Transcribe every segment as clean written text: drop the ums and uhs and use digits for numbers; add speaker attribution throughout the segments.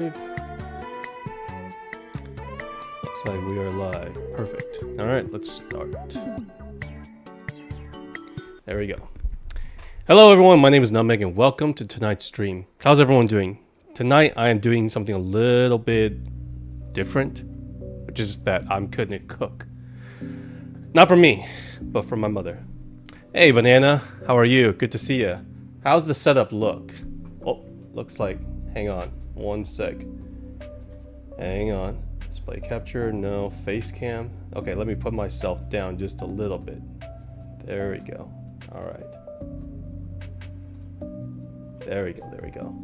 Speaker 1: Looks like we are live. Perfect. Alright, let's start. There we go. Hello everyone, my name is Nutmeg and welcome to tonight's stream. How's everyone doing? Tonight I am doing something a little bit different, which is that I'm gonna cook. Not for me, but for my mother. Hey Banana, how are you? Good to see you. How's the setup look? Oh, looks like, hang on, one sec. Hang on. Display capture, no. Face cam. Okay, let me put myself down just a little bit. There we go. Alright. There we go, there we go.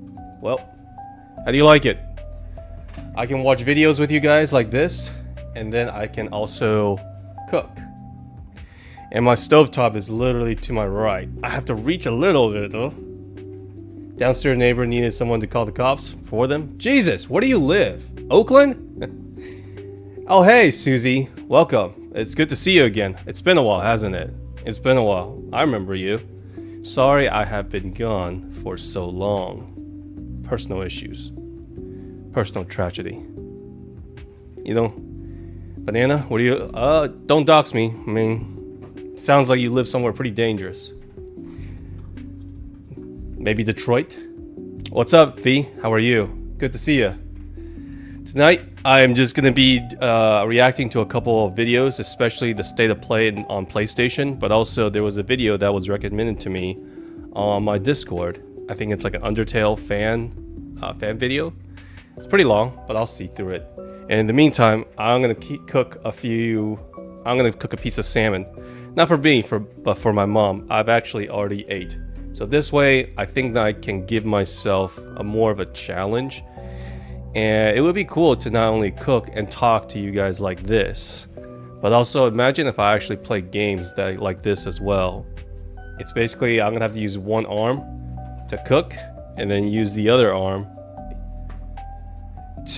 Speaker 1: Well, how do you like it? I can watch videos with you guys like this, and then I can also cook. And my stovetop is literally to my right. I have to reach a little bit though. Downstairs neighbor needed someone to call the cops for them. Jesus, where do you live? Oakland? Oh hey Susie, welcome. It's good to see you again. It's been a while, hasn't it? It's been a while. I remember you. Sorry I have been gone for so long. Personal issues. Personal tragedy. You know, Banana, what do you... don't dox me. I mean, sounds like you live somewhere pretty dangerous. Maybe Detroit? What's up, V? How are you? Good to see you. Tonight, I'm just gonna be reacting to a couple of videos, especially the state of play on PlayStation, but also there was a video that was recommended to me on my Discord. I think it's like an Undertale fan video. It's pretty long, but I'll see through it. And in the meantime, I'm gonna cook a piece of salmon. Not for me, but for my mom. I've actually already ate. So this way, I think that I can give myself a more of a challenge. And it would be cool to not only cook and talk to you guys like this, but also imagine if I actually play games that like this as well. It's basically, I'm gonna have to use one arm to cook, and then use the other arm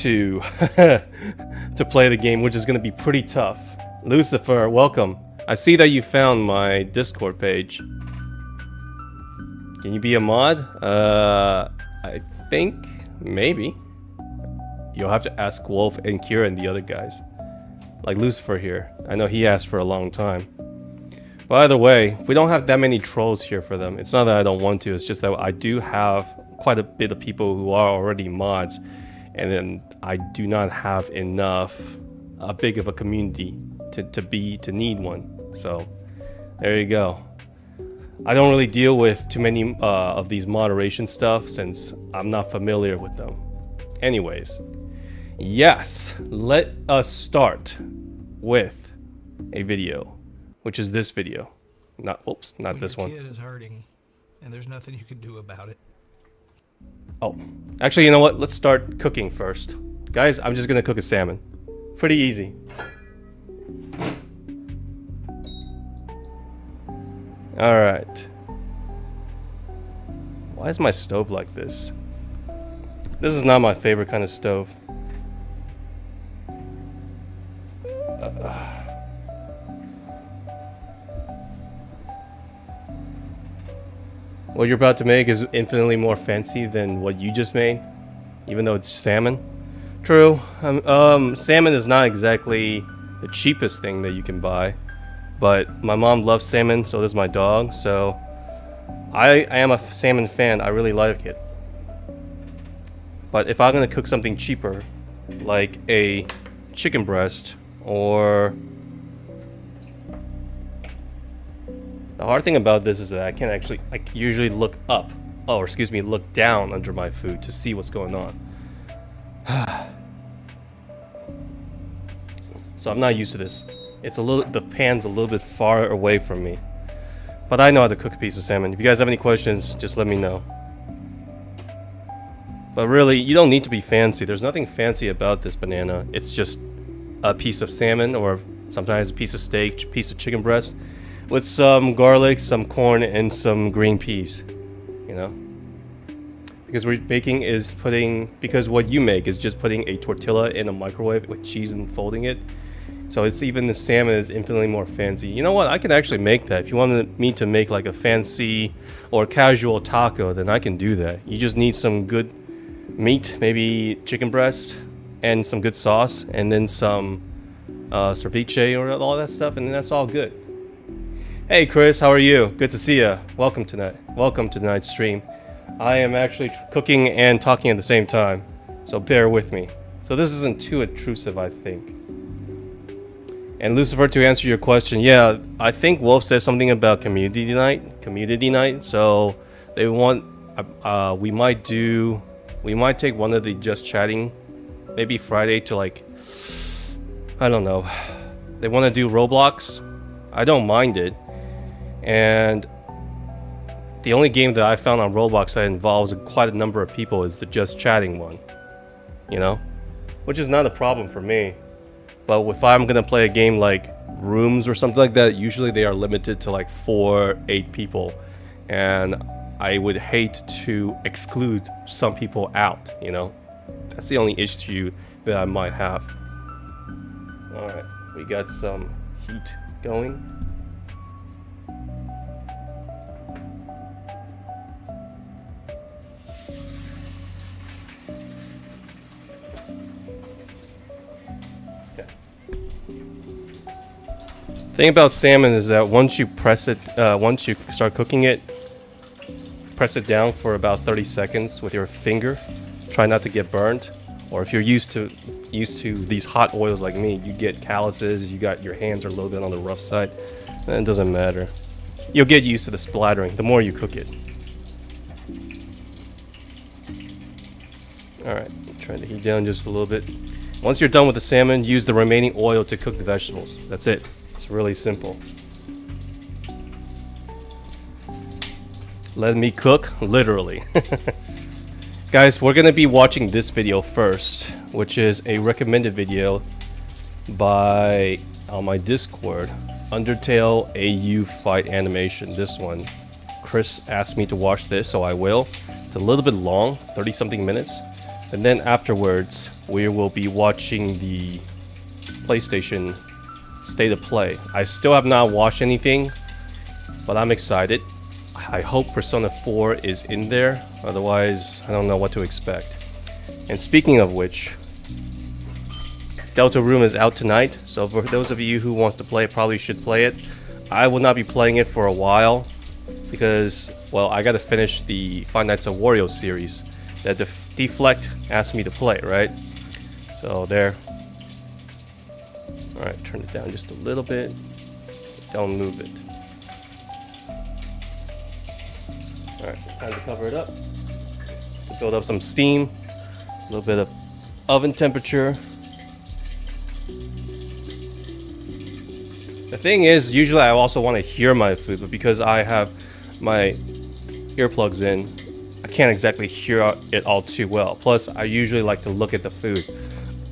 Speaker 1: to to play the game, which is gonna be pretty tough. Lucifer, welcome. I see that you found my Discord page. Can you be a mod? I think maybe. You'll have to ask Wolf and Kira and the other guys. Like Lucifer here. I know he asked for a long time. But either way, we don't have that many trolls here for them. It's not that I don't want to, it's just that I do have quite a bit of people who are already mods. And then I do not have enough, big of a community to need one. So, there you go. I don't really deal with too many of these moderation stuff since I'm not familiar with them. Anyways, yes, let us start with a video, which is this video. Not this one.
Speaker 2: Your kid is hurting, and there's nothing you can do about it.
Speaker 1: Oh, actually, you know what? Let's start cooking first. Guys, I'm just gonna cook a salmon. Pretty easy. Alright. Why is my stove like this? This is not my favorite kind of stove. What you're about to make is infinitely more fancy than what you just made, even though it's salmon. True. Salmon is not exactly the cheapest thing that you can buy. But my mom loves salmon, so does my dog, so I am a salmon fan. I really like it. But if I'm gonna cook something cheaper, like a chicken breast, or... The hard thing about this is that I can't actually, I usually look up, or excuse me, look down under my food to see what's going on. So I'm not used to this. The pan's a little bit far away from me. But I know how to cook a piece of salmon. If you guys have any questions, just let me know. But really, you don't need to be fancy. There's nothing fancy about this banana. It's just a piece of salmon, or sometimes a piece of steak, piece of chicken breast, with some garlic, some corn, and some green peas. You know? Because what you make is just putting a tortilla in a microwave with cheese and folding it. So it's even the salmon is infinitely more fancy. You know what? I can actually make that. If you wanted me to make like a fancy or casual taco, then I can do that. You just need some good meat, maybe chicken breast, and some good sauce, and then some ceviche or all that stuff, and then that's all good. Hey Chris, how are you? Good to see you. Welcome tonight. Welcome to tonight's stream. I am actually cooking and talking at the same time, so bear with me. So this isn't too intrusive, I think. And Lucifer, to answer your question, yeah, I think Wolf said something about community night. Community night. So they want, we might take one of the just chatting, maybe Friday to like, I don't know. They want to do Roblox. I don't mind it. And the only game that I found on Roblox that involves quite a number of people is the just chatting one. You know, which is not a problem for me. But if I'm gonna play a game like Rooms or something like that, usually they are limited to like 4-8 people, and I would hate to exclude some people out, you know? That's the only issue that I might have. Alright, we got some heat going. Thing about salmon is that once you press it, once you start cooking it, press it down for about 30 seconds with your finger. Try not to get burnt, or if you're used to these hot oils like me, you get calluses. You got your hands are a little bit on the rough side. Then it doesn't matter. You'll get used to the splattering the more you cook it. All right, try to heat down just a little bit. Once you're done with the salmon, use the remaining oil to cook the vegetables. That's it. Really simple. Let me cook, literally. Guys, we're gonna be watching this video first, which is a recommended video by on my Discord, Undertale AU Fight Animation. This one, Chris asked me to watch this, so I will. It's a little bit long, 30 something minutes, and then afterwards we will be watching the PlayStation State of Play. I still have not watched anything, but I'm excited. I hope Persona 4 is in there, otherwise I don't know what to expect. And speaking of which, Deltarune is out tonight, so for those of you who wants to play it, probably should play it. I will not be playing it for a while, because, well, I gotta finish the Five Nights at Wario series that Deflect asked me to play, right? So there. Alright, turn it down just a little bit. Don't move it. Alright, time to cover it up. To build up some steam. A little bit of oven temperature. The thing is, usually I also want to hear my food, but because I have my earplugs in, I can't exactly hear it all too well. Plus, I usually like to look at the food.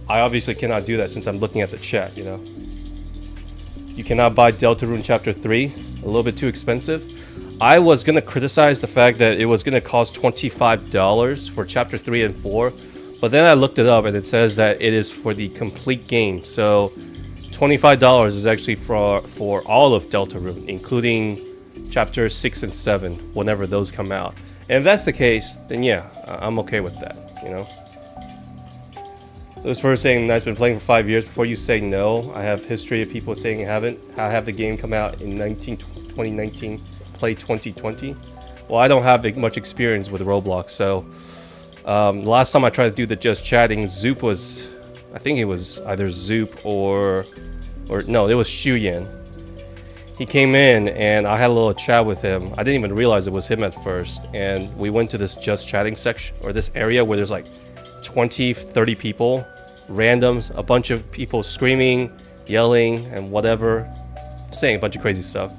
Speaker 1: I obviously cannot do that since I'm looking at the chat, you know. You cannot buy Deltarune Chapter 3, a little bit too expensive. I was gonna criticize the fact that it was gonna cost $25 for Chapter 3 and 4, but then I looked it up and it says that it is for the complete game. So $25 is actually for all of Deltarune, including Chapter 6 and 7, whenever those come out. And if that's the case, then yeah, I'm okay with that, you know. It was first saying I've been playing for 5 years. Before you say no, I have history of people saying I haven't. I have the game come out in 2019, play 2020. Well, I don't have much experience with Roblox, so the last time I tried to do the just chatting, Zoop was, I think it was either Zoop or no, it was Shuyan. He came in and I had a little chat with him. I didn't even realize it was him at first, and we went to this just chatting section, or this area where there's like 20, 30 people, randoms, a bunch of people screaming, yelling, and whatever, saying a bunch of crazy stuff.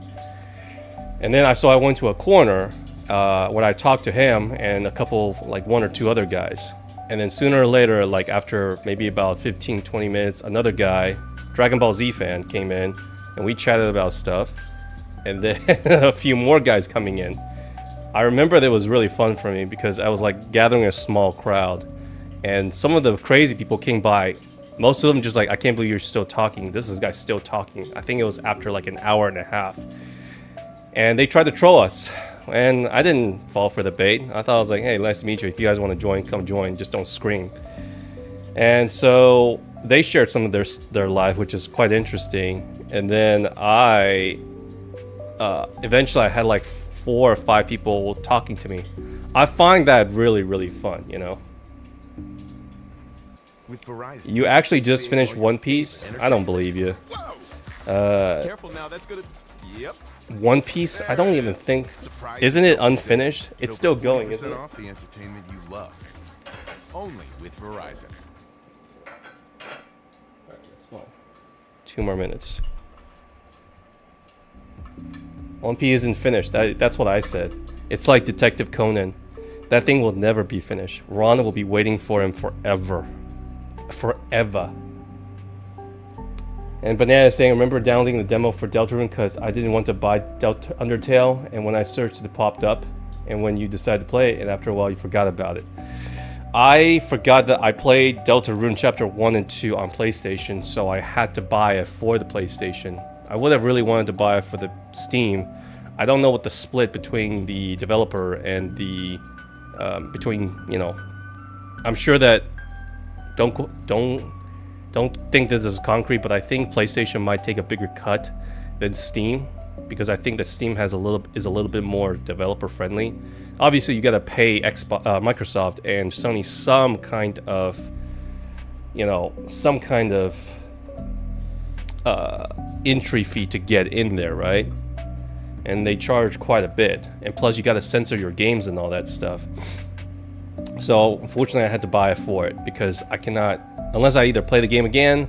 Speaker 1: And then I went to a corner when I talked to him and a couple, like 1 or 2 other guys. And then sooner or later, like after maybe about 15, 20 minutes, another guy, Dragon Ball Z fan, came in and we chatted about stuff. And then a few more guys coming in. I remember that it was really fun for me because I was like gathering a small crowd. And some of the crazy people came by. Most of them just like, I can't believe you're still talking. This is guy's still talking. I think it was after like an hour and a half. And they tried to troll us. and I didn't fall for the bait. I thought I was like, hey, nice to meet you. If you guys want to join, come join. Just don't scream. And so they shared some of their life, which is quite interesting. And then I eventually I had like 4 or 5 people talking to me. I find that really, really fun, you know.
Speaker 3: With Verizon,
Speaker 1: You actually just finished One Piece? I don't believe you.
Speaker 3: careful now, that's gonna. Yep.
Speaker 1: One Piece? I don't even think.
Speaker 3: Surprise.
Speaker 1: Isn't it unfinished? It's
Speaker 3: It'll
Speaker 1: still
Speaker 3: put
Speaker 1: going,
Speaker 3: 20%
Speaker 1: isn't it?
Speaker 3: off the entertainment you love. Only with Verizon.
Speaker 1: 2 more minutes. One Piece isn't finished. That's what I said. It's like Detective Conan. That thing will never be finished. Ron will be waiting for him forever. Forever. And Banana is saying, I remember downloading the demo for Deltarune because I didn't want to buy Undertale, and when I searched it popped up, and when you decided to play it, and after a while you forgot about it. I forgot that I played Deltarune Chapter 1 and 2 on PlayStation, so I had to buy it for the PlayStation. I would have really wanted to buy it for the Steam. I don't know what the split between the developer and the you know. I'm sure that don't think this is concrete, but I think PlayStation might take a bigger cut than Steam, because I think that Steam is a little bit more developer friendly. Obviously, you gotta pay Microsoft and Sony some kind of, you know, entry fee to get in there, right? And they charge quite a bit, and plus you gotta censor your games and all that stuff. So unfortunately, I had to buy it for it because I cannot, unless I either play the game again,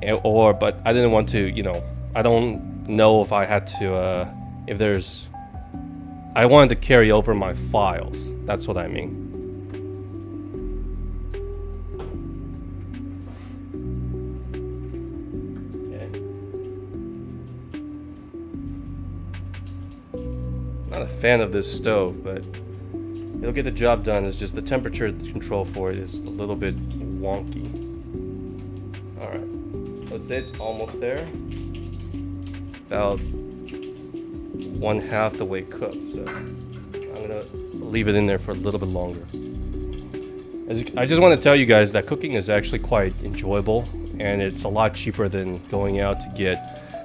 Speaker 1: but I didn't want to, you know, I don't know if I had to, I wanted to carry over my files. That's what I mean. Okay. Not a fan of this stove, but it'll get the job done. It's just the temperature control for it is a little bit wonky. Alright, let's say it's almost there. About 1/2 the way cooked, so I'm gonna leave it in there for a little bit longer. I just want to tell you guys that cooking is actually quite enjoyable, and it's a lot cheaper than going out to get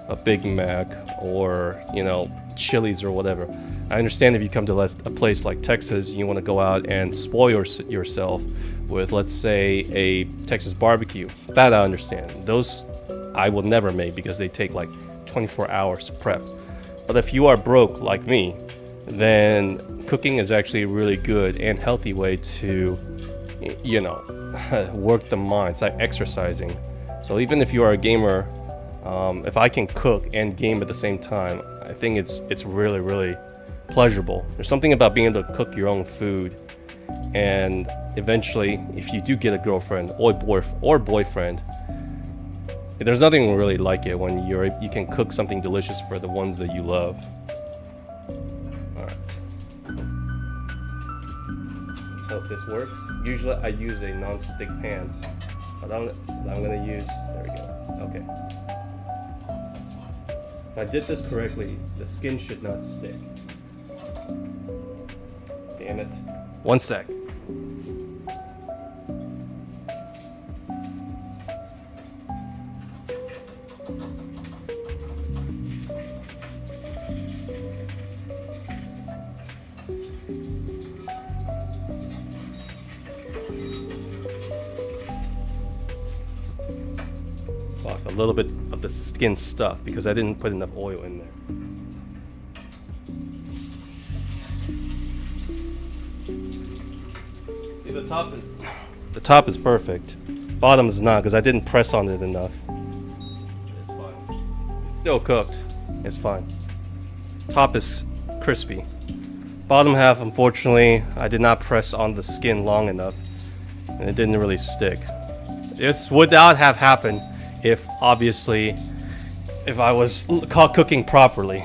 Speaker 1: a Big Mac or, you know, Chili's or whatever. I understand if you come to a place like Texas, you want to go out and spoil yourself with, let's say, a Texas barbecue. That I understand. Those I will never make because they take like 24 hours to prep. But if you are broke like me, then cooking is actually a really good and healthy way to, you know, work the mind. It's like exercising. So even if you are a gamer, if I can cook and game at the same time, I think it's really, really pleasurable. There's something about being able to cook your own food, and eventually, if you do get a girlfriend or boyfriend, there's nothing really like it when you can cook something delicious for the ones that you love. All right. Let's hope this works. Usually I use a non-stick pan, but I'm gonna use. There we go. Okay. If I did this correctly, the skin should not stick. Damn it. 1 sec. Fuck, a little bit of the skin stuff because I didn't put enough oil in there. See, the top is perfect. Bottom is not because I didn't press on it enough. It's fine. It's still cooked. It's fine. Top is crispy. Bottom half, unfortunately, I did not press on the skin long enough, and it didn't really stick. This would not have happened if, obviously, if I was caught cooking properly.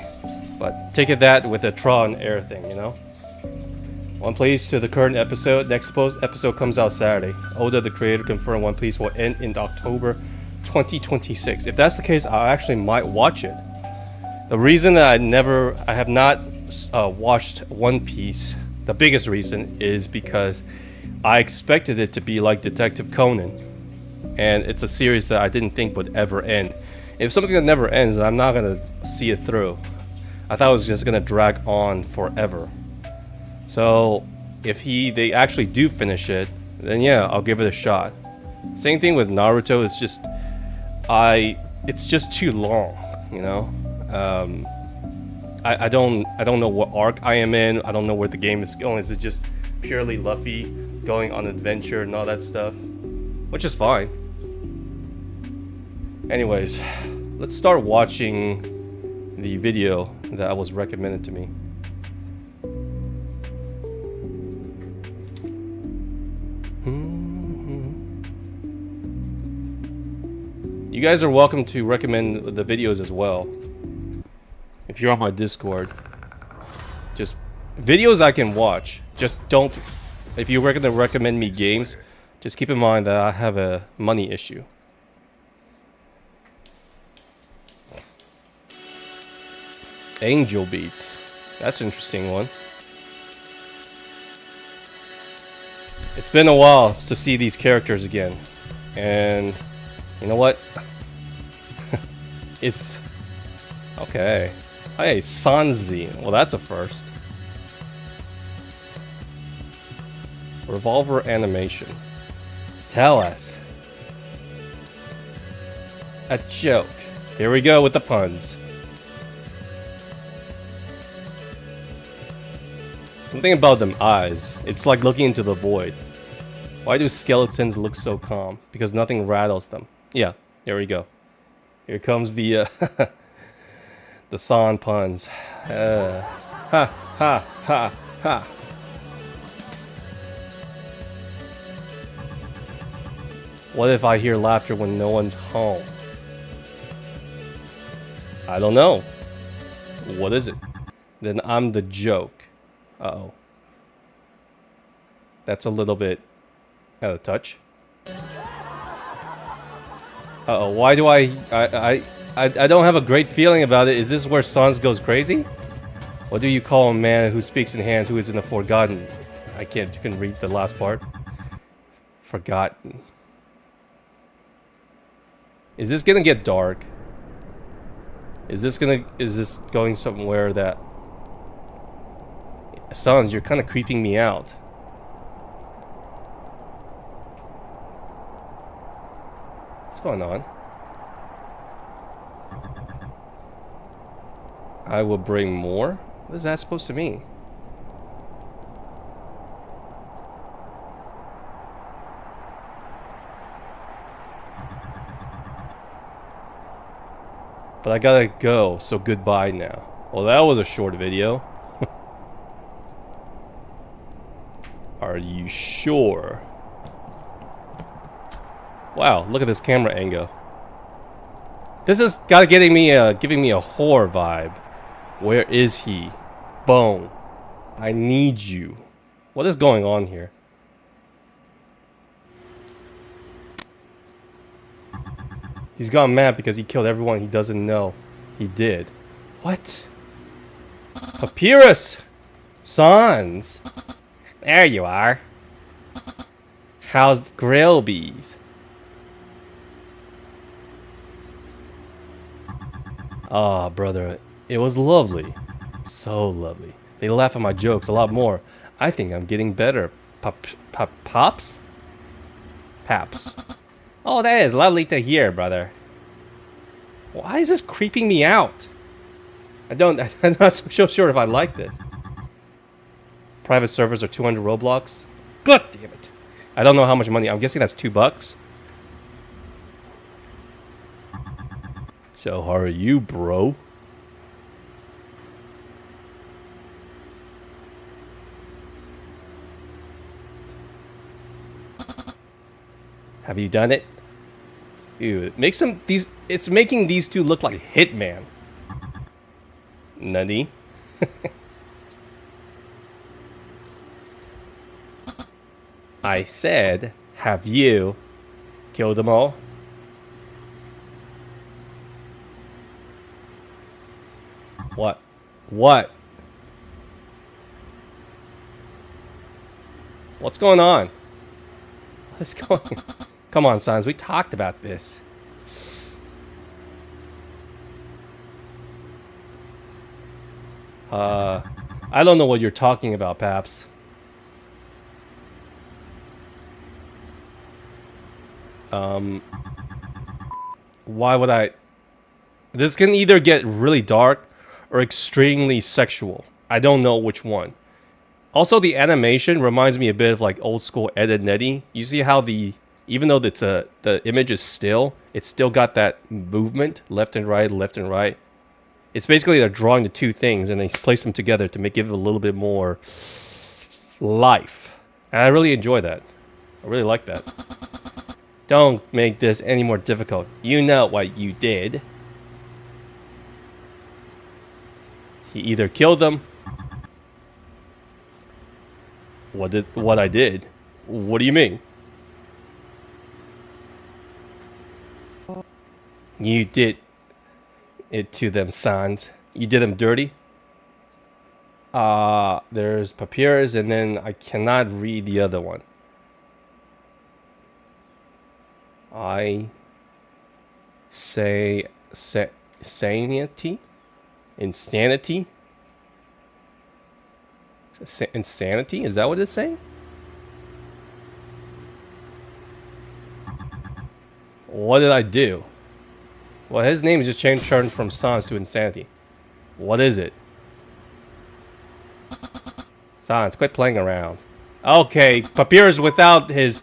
Speaker 1: But take it that with a trial and error thing, you know? One Piece to the current episode. Next episode comes out Saturday. Oda, the creator, confirmed One Piece will end in October 2026. If that's the case, I actually might watch it. The reason that I have not watched One Piece, the biggest reason is because I expected it to be like Detective Conan, and it's a series that I didn't think would ever end. If something that never ends, I'm not gonna see it through. I thought it was just gonna drag on forever. So if they actually do finish it, then yeah, I'll give it a shot. Same thing with Naruto. It's just it's just too long, you know. I don't know what arc I am in. I don't know where the game is going. Is it just purely Luffy going on adventure and all that stuff, which is fine. Anyways, let's start watching the video that was recommended to me. You guys are welcome to recommend the videos as well. If you're on my Discord, just videos I can watch. Just don't. If you're going to recommend me games, just keep in mind that I have a money issue. Angel Beats. That's an interesting one. It's been a while to see these characters again. And you know what? It's okay. Hey, Sanzi. Well, that's a first. Revolver animation. Tell us. A joke. Here we go with the puns. Something about them eyes. It's like looking into the void. Why do skeletons look so calm? Because nothing rattles them. Yeah, here we go. Here comes the the San puns. Ha ha ha ha. What if I hear laughter when no one's home? I don't know. What is it? Then I'm the joke. Uh-oh. That's a little bit out of touch. Uh-oh, why do I don't have a great feeling about it. Is this where Sans goes crazy? What do you call a man who speaks in hands who is in the forgotten? I couldn't read the last part. Forgotten. Is this gonna get dark? Is this going somewhere that... Sans, you're kind of creeping me out. What's going on? I will bring more? What is that supposed to mean? But I gotta go, so goodbye now. Well, that was a short video. Are you sure? Wow, look at this camera angle. This is giving me a horror vibe. Where is he? Bone. I need you. What is going on here? He's gone mad because he killed everyone he doesn't know he did. What? Papyrus! Sans! There you are. How's Grailbees? Ah, brother, it was lovely. So lovely. They laugh at my jokes a lot more. I think I'm getting better. Pops? Paps. Oh, that is lovely to hear, brother. Why is this creeping me out? I'm not so sure if I like this. Private servers are 200 Roblox. God damn it. I don't know how much money. I'm guessing that's $2. So how are you, bro? Have you done it? Ew, it makes them it's making these two look like Hitman. Nutty. I said, have you killed them all? What? What? What's going on? What's going on? Come on, Sans. We talked about this. I don't know what you're talking about, Paps. Why would I... This can either get really dark or extremely sexual. I don't know which one. Also, the animation reminds me a bit of like old school Ed and Eddie. You see how even though the image is still, it's still got that movement, left and right, left and right. It's basically they're drawing the two things and they place them together to give it a little bit more life. And I really enjoy that. I really like that. Don't make this any more difficult. You know what you did. He either killed them. What I did? What do you mean? You did it to them, Sans. You did them dirty. There's Papyrus, and then I cannot read the other one. I say sanity? Insanity? Insanity? Is that what it's saying? What did I do? Well, his name just turned from Sans to Insanity. What is it? Sans, quit playing around. Okay, Papyrus without his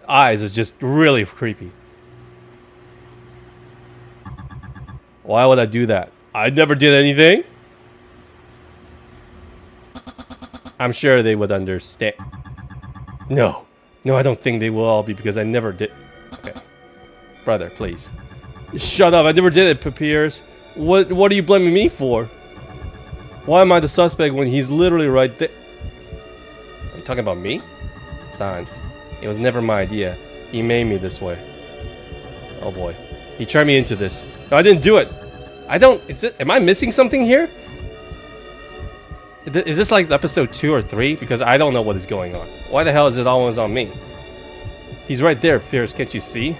Speaker 1: eyes is just really creepy. Why would I do that? I never did anything. I'm sure they would understand. No, I don't think they will all be because I never did. Okay, brother, please. Shut up! I never did it, Papyrus. What are you blaming me for? Why am I the suspect when he's literally right there? Are you talking about me? Sans. It was never my idea. He made me this way. Oh boy. He turned me into this. No, I didn't do it. Am I missing something here? Is this like episode 2 or 3? Because I don't know what is going on. Why the hell is it always on me? He's right there, Pierce. Can't you see?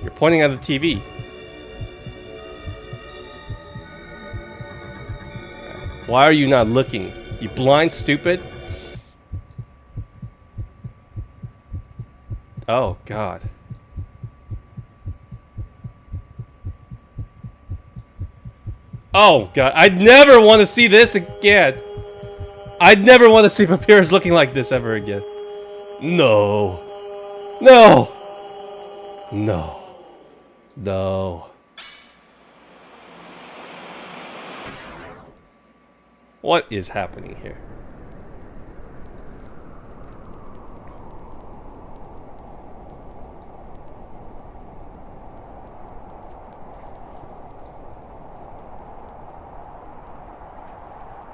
Speaker 1: You're pointing at the TV. Why are you not looking? You blind, stupid? Oh, God. Oh, God. I'd never want to see this again. I'd never want to see Papyrus looking like this ever again. No. No. No. No. What is happening here?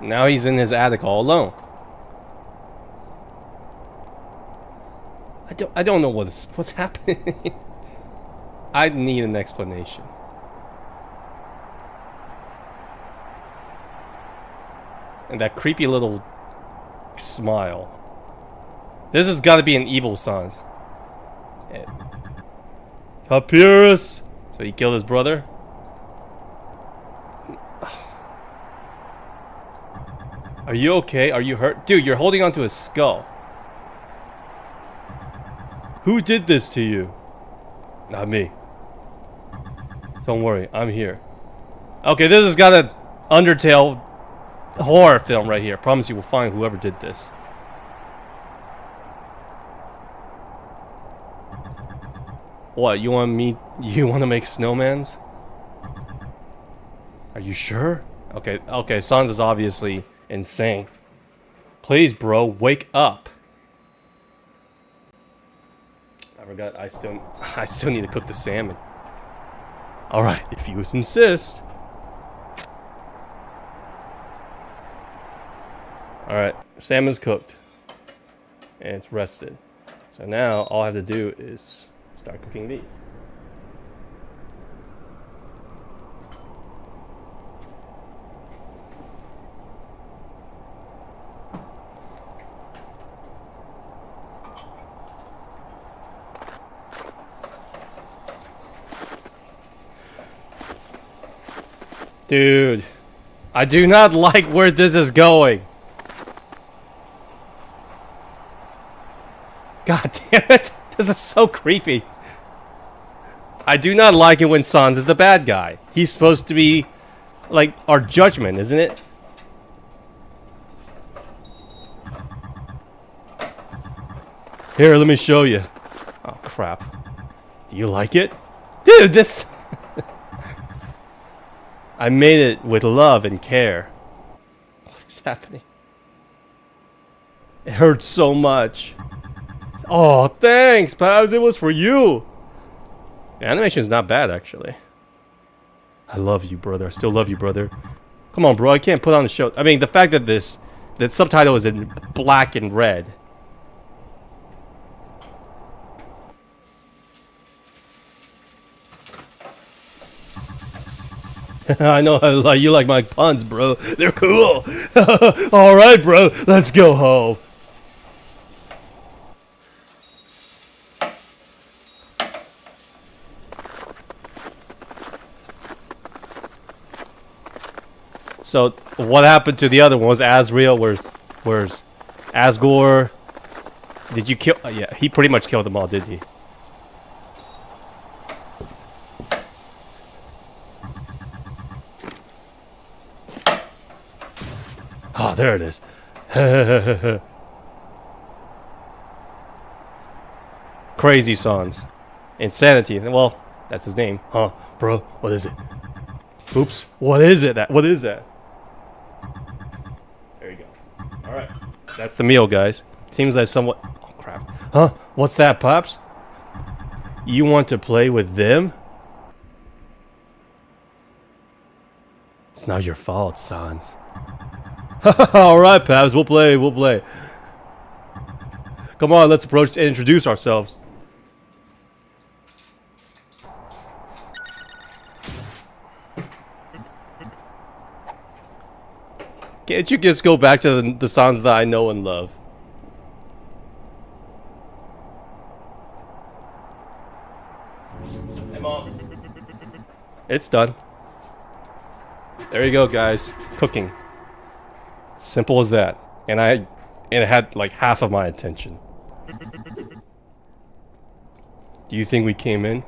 Speaker 1: Now he's in his attic all alone. I don't know what's happening. I need an explanation. And that creepy little smile. This has got to be an evil Sans. Papyrus! So he killed his brother? Are you okay? Are you hurt? Dude, you're holding onto his skull. Who did this to you? Not me. Don't worry, I'm here. Okay, this has got an Undertale horror film right here. Promise you will find whoever did this. What, you want to make snowmans? Are you sure? Okay, Sans is obviously insane. Please, bro, wake up. I forgot I still need to cook the salmon. Alright, if you insist. Alright, salmon's cooked. And it's rested. So now all I have to do is start cooking these. Dude, I do not like where this is going. God damn it. This is so creepy. I do not like it when Sans is the bad guy. He's supposed to be like our judgment, isn't it? Here, let me show you. Oh crap. Do you like it? Dude, this I made it with love and care. What is happening? It hurts so much. Oh, thanks, Paz. It was for you. The animation is not bad, actually. I love you, brother. I still love you, brother. Come on, bro. I can't put on the show. I mean, the fact that that subtitle is in black and red. I know you like my puns, bro. They're cool. All right, bro. Let's go home. So, what happened to the other one? Was Asriel? Where's Asgore? Did you kill? Yeah, he pretty much killed them all, did he? Oh, there it is. Crazy Sans. Insanity. Well, that's his name. Huh, bro? What is it? Oops. What is it? What is that? There you go. Alright. That's the meal, guys. Seems like somewhat... Oh, crap. Huh? What's that, Pops? You want to play with them? It's not your fault, Sans. Alright, Pabs, we'll play. Come on, let's approach and introduce ourselves. Can't you just go back to the Sans that I know and love? Hey, Mom. It's done. There you go, guys. Cooking. Simple as that. And it had like half of my attention. Do you think we came in?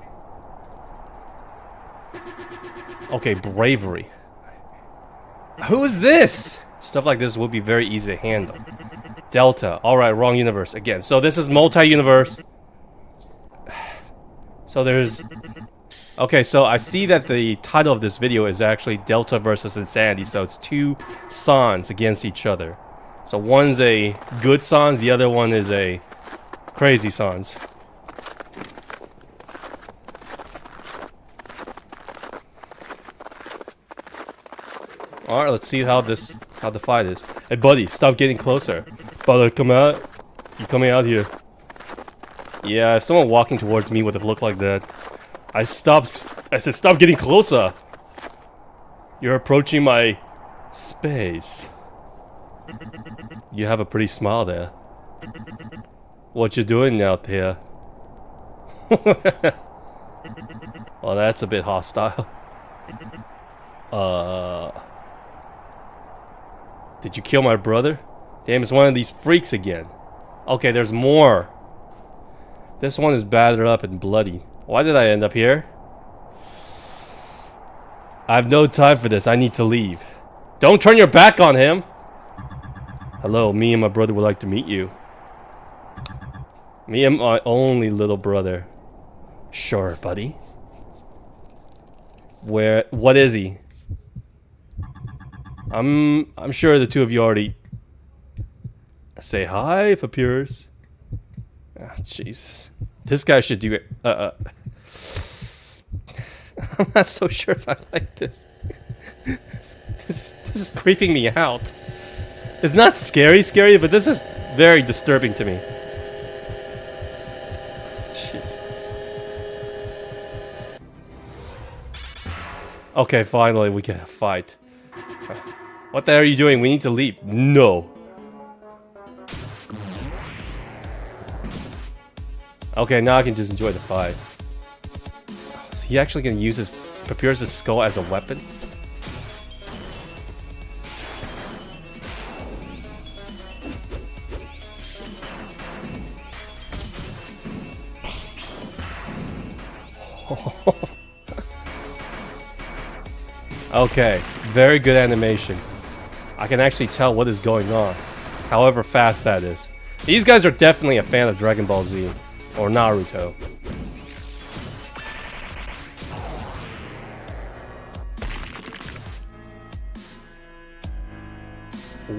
Speaker 1: Okay, bravery. Who is this? Stuff like this will be very easy to handle. Delta. Alright, wrong universe. Again, so this is multi-universe. So there's... Okay, so I see that the title of this video is actually Delta versus Insanity, so it's two Sans against each other. So one's a good Sans, the other one is a crazy Sans. Alright, let's see how the fight is. Hey buddy, stop getting closer. Brother, come out. You coming out here. Yeah, if someone walking towards me with a look like that, I said stop getting closer. You're approaching my space. You have a pretty smile there. What you doing out there? Well, that's a bit hostile. Did you kill my brother? Damn, it's one of these freaks again. Okay, there's more. This one is battered up and bloody. Why did I end up here? I have no time for this. I need to leave. Don't turn your back on him! Hello, me and my brother would like to meet you. Me and my only little brother. Sure, buddy. What is he? I'm sure the two of you already... Say hi, Papyrus. Ah, Jesus. This guy should do it. I'm not so sure if I like this. This is creeping me out. It's not scary, but this is very disturbing to me. Jeez. Okay, finally we can fight. What the hell are you doing? We need to leave. No. Okay, now I can just enjoy the fight. Is he actually gonna use his Papyrus' skull as a weapon? Okay, very good animation. I can actually tell what is going on, however fast that is. These guys are definitely a fan of Dragon Ball Z or Naruto.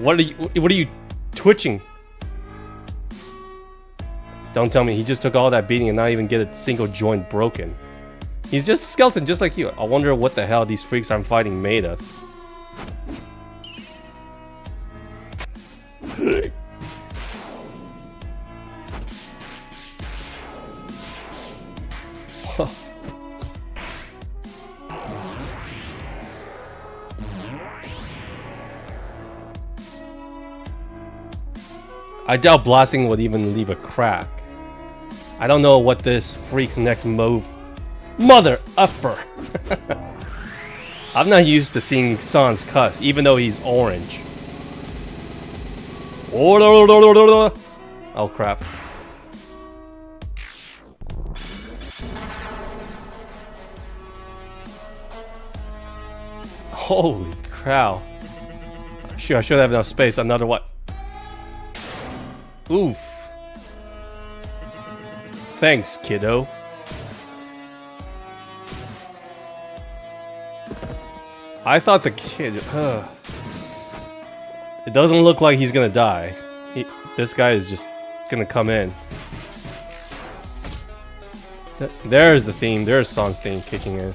Speaker 1: What are you twitching? Don't tell me he just took all that beating and not even get a single joint broken. He's just a skeleton just like you. I wonder what the hell these freaks I'm fighting made of. I doubt blasting would even leave a crack. I don't know what this freak's next move. Mother effer! I'm not used to seeing Sans cuss, even though he's orange. Oh crap. Holy cow. Sure, I should have enough space. Another what? Oof. Thanks, kiddo. I thought the kid... It doesn't look like he's gonna die. This guy is just gonna come in. There's the theme. There's Sans theme kicking in.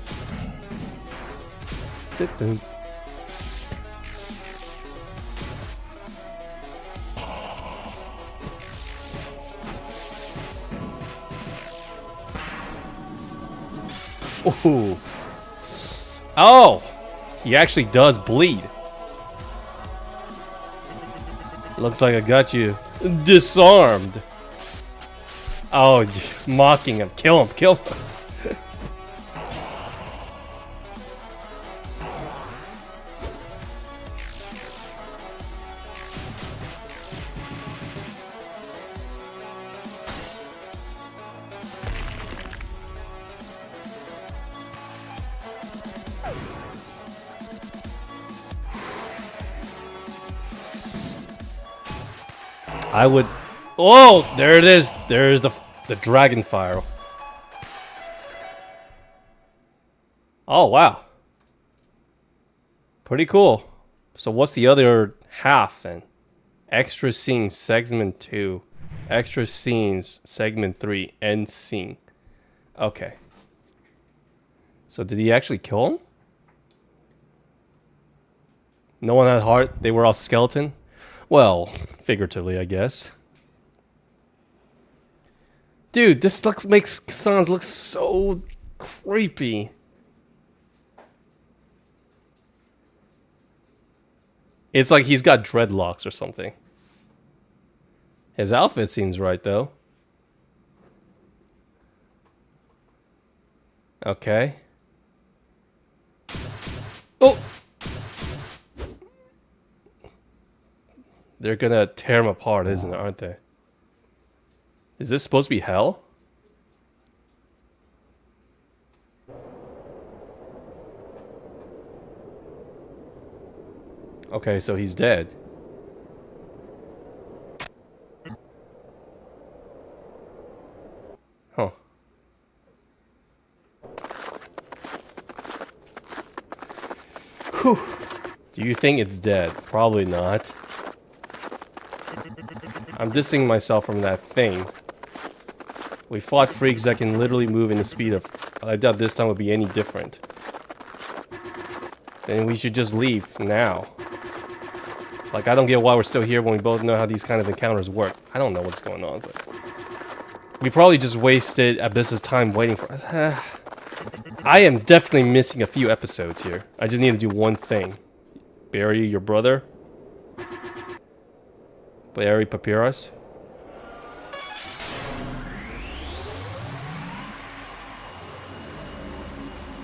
Speaker 1: Ooh. Oh! He actually does bleed. Looks like I got you disarmed. Oh, mocking him. Kill him, kill him. I would... Oh! There it is! There's the dragon fire. Oh, wow. Pretty cool. So what's the other half then? Extra scenes, segment 2. Extra scenes, segment 3. End scene. Okay. So did he actually kill him? No one had heart? They were all skeleton? Well, figuratively, I guess. Dude, this makes Sans look so creepy. It's like he's got dreadlocks or something. His outfit seems right, though. Okay. Oh! They're gonna tear him apart, isn't it? Aren't they? Is this supposed to be hell? Okay, so he's dead. Huh. Whew. Do you think it's dead? Probably not. I'm distancing myself from that thing. We fought freaks that can literally move in the speed of... I doubt this time would be any different. Then we should just leave now. Like, I don't get why we're still here when we both know how these kind of encounters work. I don't know what's going on, but... We probably just wasted Abyss's time waiting for us. I am definitely missing a few episodes here. I just need to do one thing. Bury your brother. Bury Papyrus.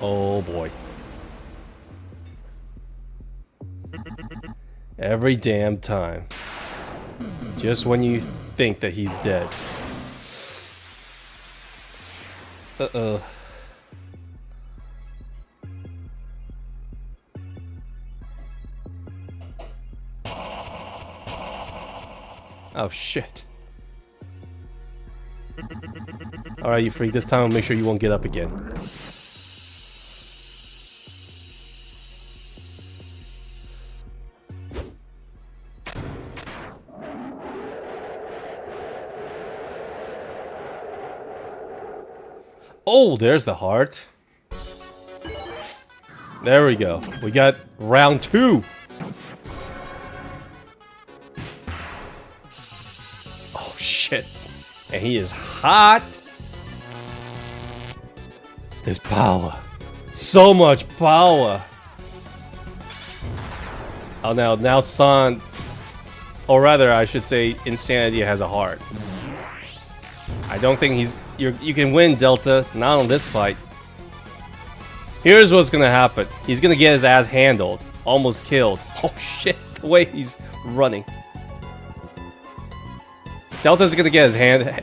Speaker 1: Oh boy. Every damn time. Just when you think that he's dead. Uh-oh. Oh shit. Alright, you freak. This time I'll make sure you won't get up again. Oh, there's the heart. There we go. We got round 2. Oh shit. And he is hot. His power. So much power. Oh, now San, or rather I should say Insanity has a heart. I don't think you can win, Delta, not on this fight. Here's what's gonna happen. He's gonna get his ass handled. Almost killed. Oh shit, the way he's running. Delta's gonna get his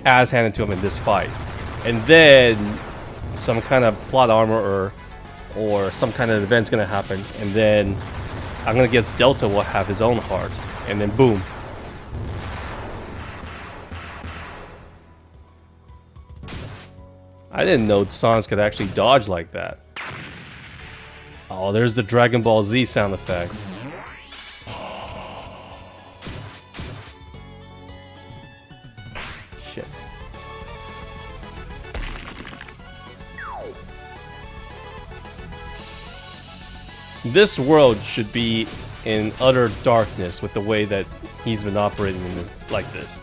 Speaker 1: ass handed to him in this fight. And then some kind of plot armor or some kind of event's gonna happen. And then I'm gonna guess Delta will have his own heart. And then boom. I didn't know Sans could actually dodge like that. Oh, there's the Dragon Ball Z sound effect. Shit. This world should be in utter darkness with the way that he's been operating like this.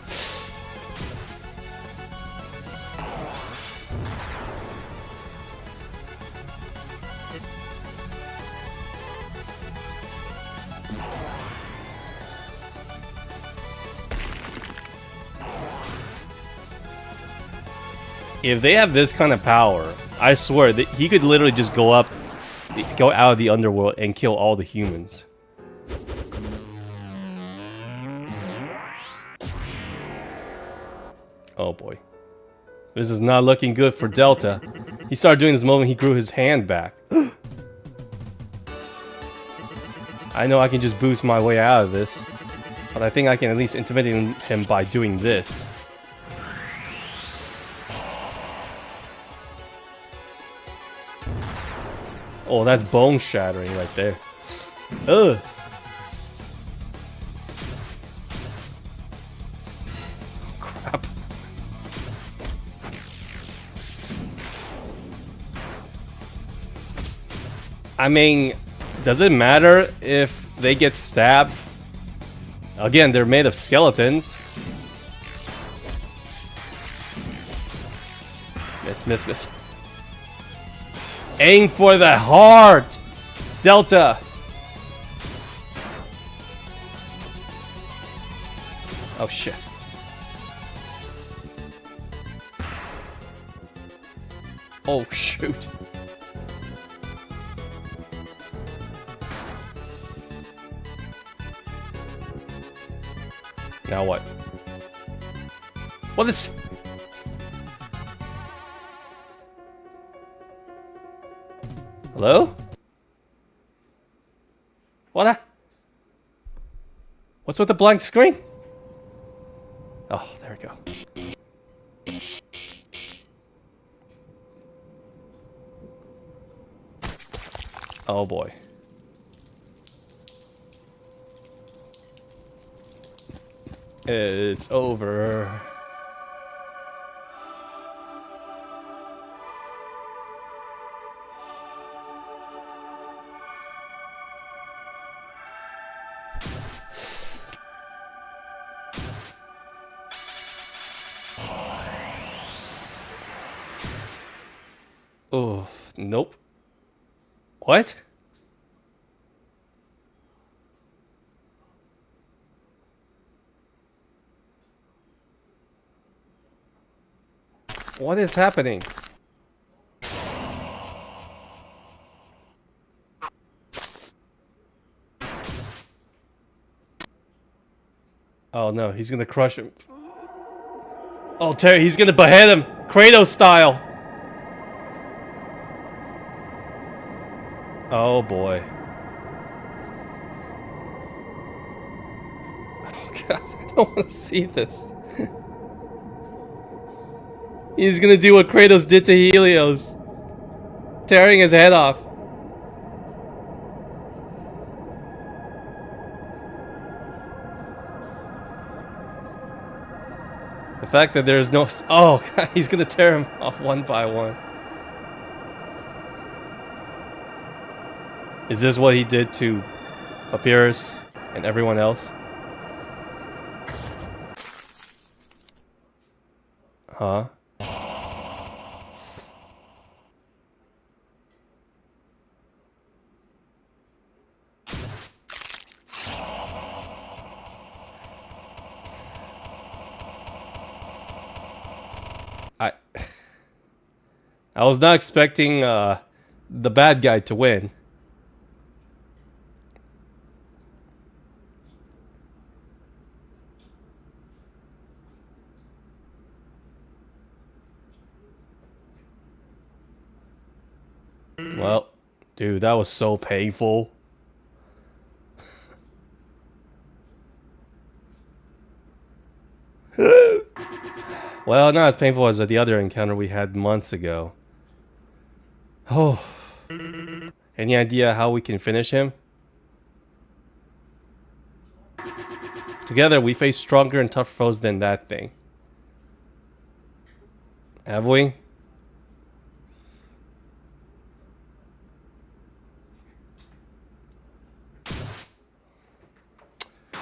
Speaker 1: If they have this kind of power, I swear that he could literally just go out of the underworld and kill all the humans. Oh boy. This is not looking good for Delta. He started doing this the moment he grew his hand back. I know I can just boost my way out of this, but I think I can at least intimidate him by doing this. Oh, that's bone shattering right there. Ugh. Crap. I mean, does it matter if they get stabbed? Again, they're made of skeletons. Miss, miss. Aim for the heart! Delta! Oh shit. Oh shoot. Now what? What is... Hello? What? What's with the blank screen? Oh, there we go. Oh boy. It's over. Oh, nope. What? What is happening? Oh no, he's gonna crush him. Oh, Terry, he's gonna behead him! Kratos style! Oh boy. Oh god. don't want to see this. He's gonna do what Kratos did to Helios, tearing his head off. The fact that there's no... Oh, God, he's gonna tear him off one by one. Is this what he did to Papyrus and everyone else? Huh? I was not expecting the bad guy to win. Well, dude, that was so painful. Well, not as painful as the other encounter we had months ago. Oh. Any idea how we can finish him? Together, we face stronger and tougher foes than that thing. Have we?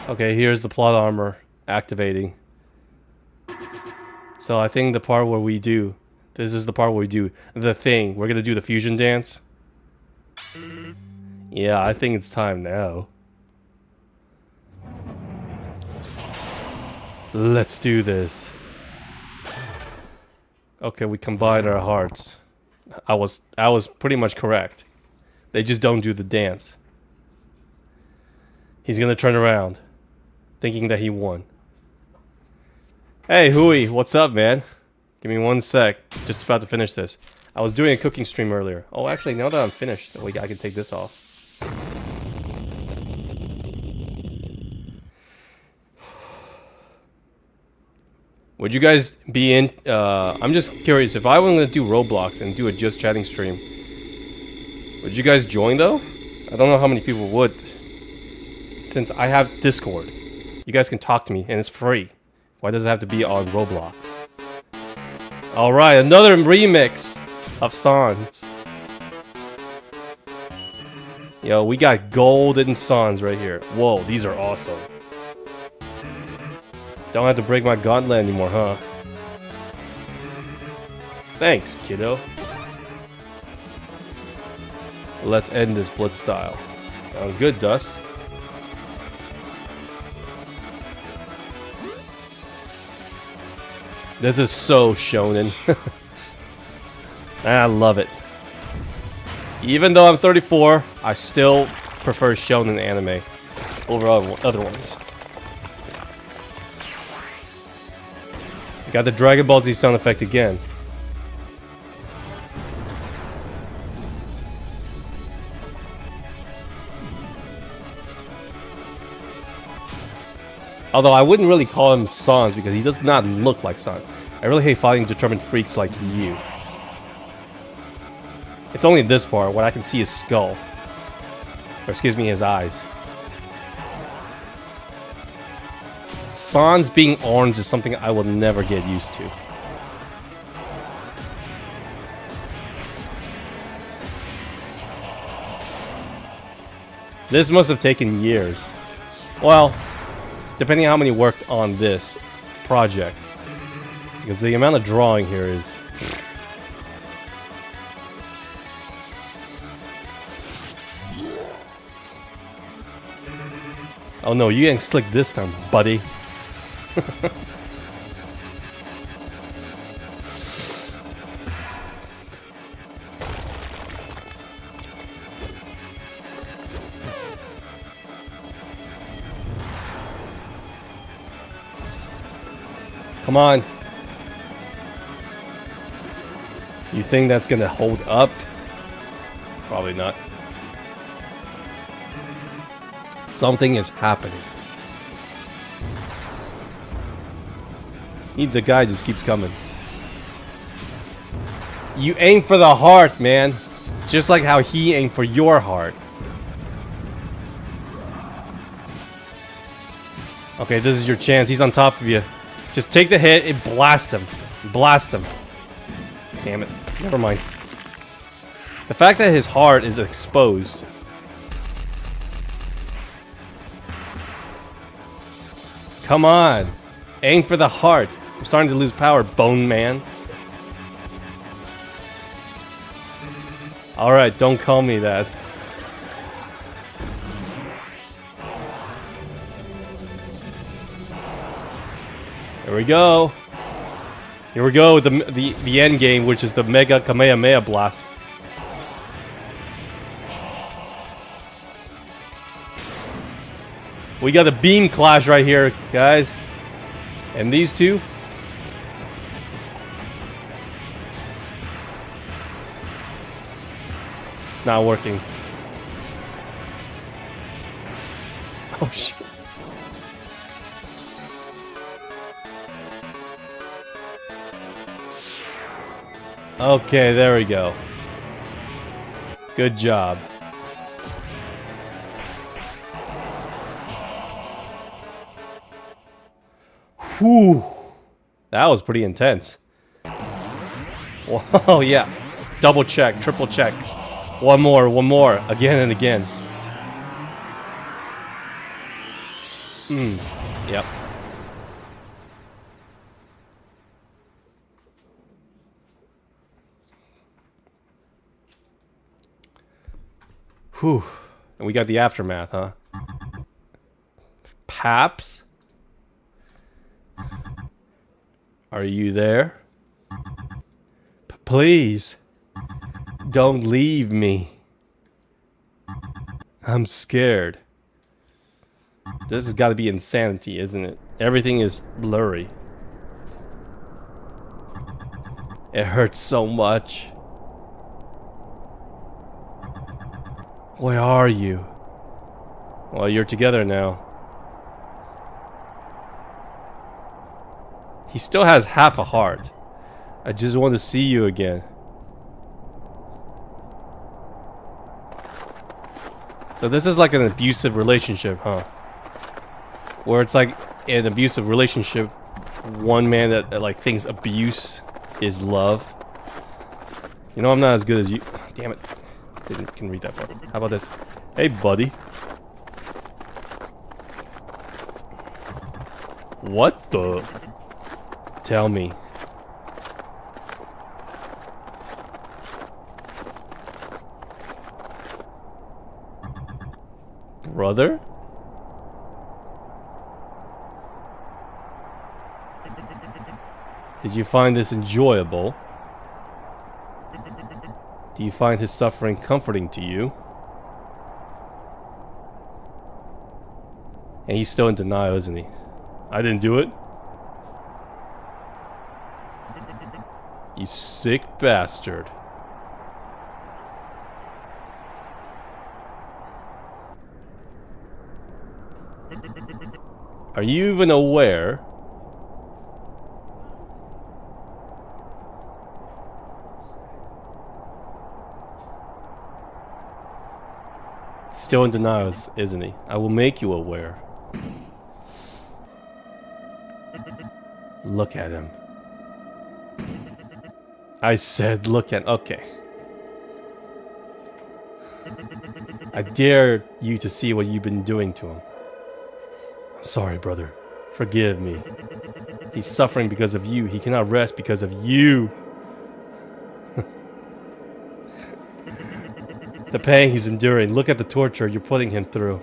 Speaker 1: Okay, here's the plot armor activating. So I think the part where we do... This is the part where we do the thing. We're gonna do the fusion dance. Yeah, I think it's time now. Let's do this. Okay, we combined our hearts. I was pretty much correct. They just don't do the dance. He's gonna turn around, thinking that he won. Hey, Hui, what's up, man? Give me 1 sec. Just about to finish this. I was doing a cooking stream earlier. Oh, actually, now that I'm finished, I can take this off. Would you guys be in... I'm just curious, if I were going to do Roblox and do a just chatting stream, would you guys join, though? I don't know how many people would. Since I have Discord, you guys can talk to me, and it's free. Why does it have to be on Roblox? Alright, another remix of songs. Yo, we got golden songs right here. Whoa, these are awesome. Don't have to break my gauntlet anymore, huh? Thanks, kiddo. Let's end this blitz style. Sounds good, Dust. This is so shonen. I love it. Even though I'm 34, I still prefer shonen anime over other ones. Got the Dragon Ball Z sound effect again. Although I wouldn't really call him Sans because he does not look like Sans. I really hate fighting determined freaks like you. It's only this part where I can see his skull. Or excuse me, his eyes. Sans being orange is something I will never get used to. This must have taken years. Well, depending on how many worked on this project. Because the amount of drawing here is... Oh no, you getting slick this time, buddy. Come on. You think that's gonna hold up? Probably not. Something is happening. The guy just keeps coming. You aim for the heart, man. Just like how he aimed for your heart. Okay, this is your chance. He's on top of you. Just take the hit and blast him. Blast him. Damn it. Never mind. The fact that his heart is exposed. Come on. Aim for the heart. I'm starting to lose power, Bone Man. Alright, don't call me that. Here we go. Here we go with the end game, which is the Mega Kamehameha Blast. We got a beam clash right here, guys. And these two. It's not working. Oh shit. Okay, there we go. Good job. Whew. That was pretty intense. Oh yeah. Double check, triple check. One more, again and again. Yep. Whew. And we got the aftermath, huh? Paps? Are you there? Please. Don't leave me. I'm scared. This has got to be insanity, isn't it? Everything is blurry. It hurts so much. Where are you? Well, you're together now. He still has half a heart. I just want to see you again. So this is like an abusive relationship, huh? Where it's like an abusive relationship, one man that like thinks abuse is love. You know I'm not as good as you. Damn it. Can read that far. How about this? Hey, buddy. What the? Tell me. Brother? Did you find this enjoyable? Do you find his suffering comforting to you? And he's still in denial, isn't he? I didn't do it. You sick bastard. Are you even aware? Still in denial, isn't he? I will make you aware. Look at him. I said look at... Okay. I dare you to see what you've been doing to him. I'm sorry, brother. Forgive me. He's suffering because of you. He cannot rest because of you. The pain he's enduring. Look at the torture you're putting him through.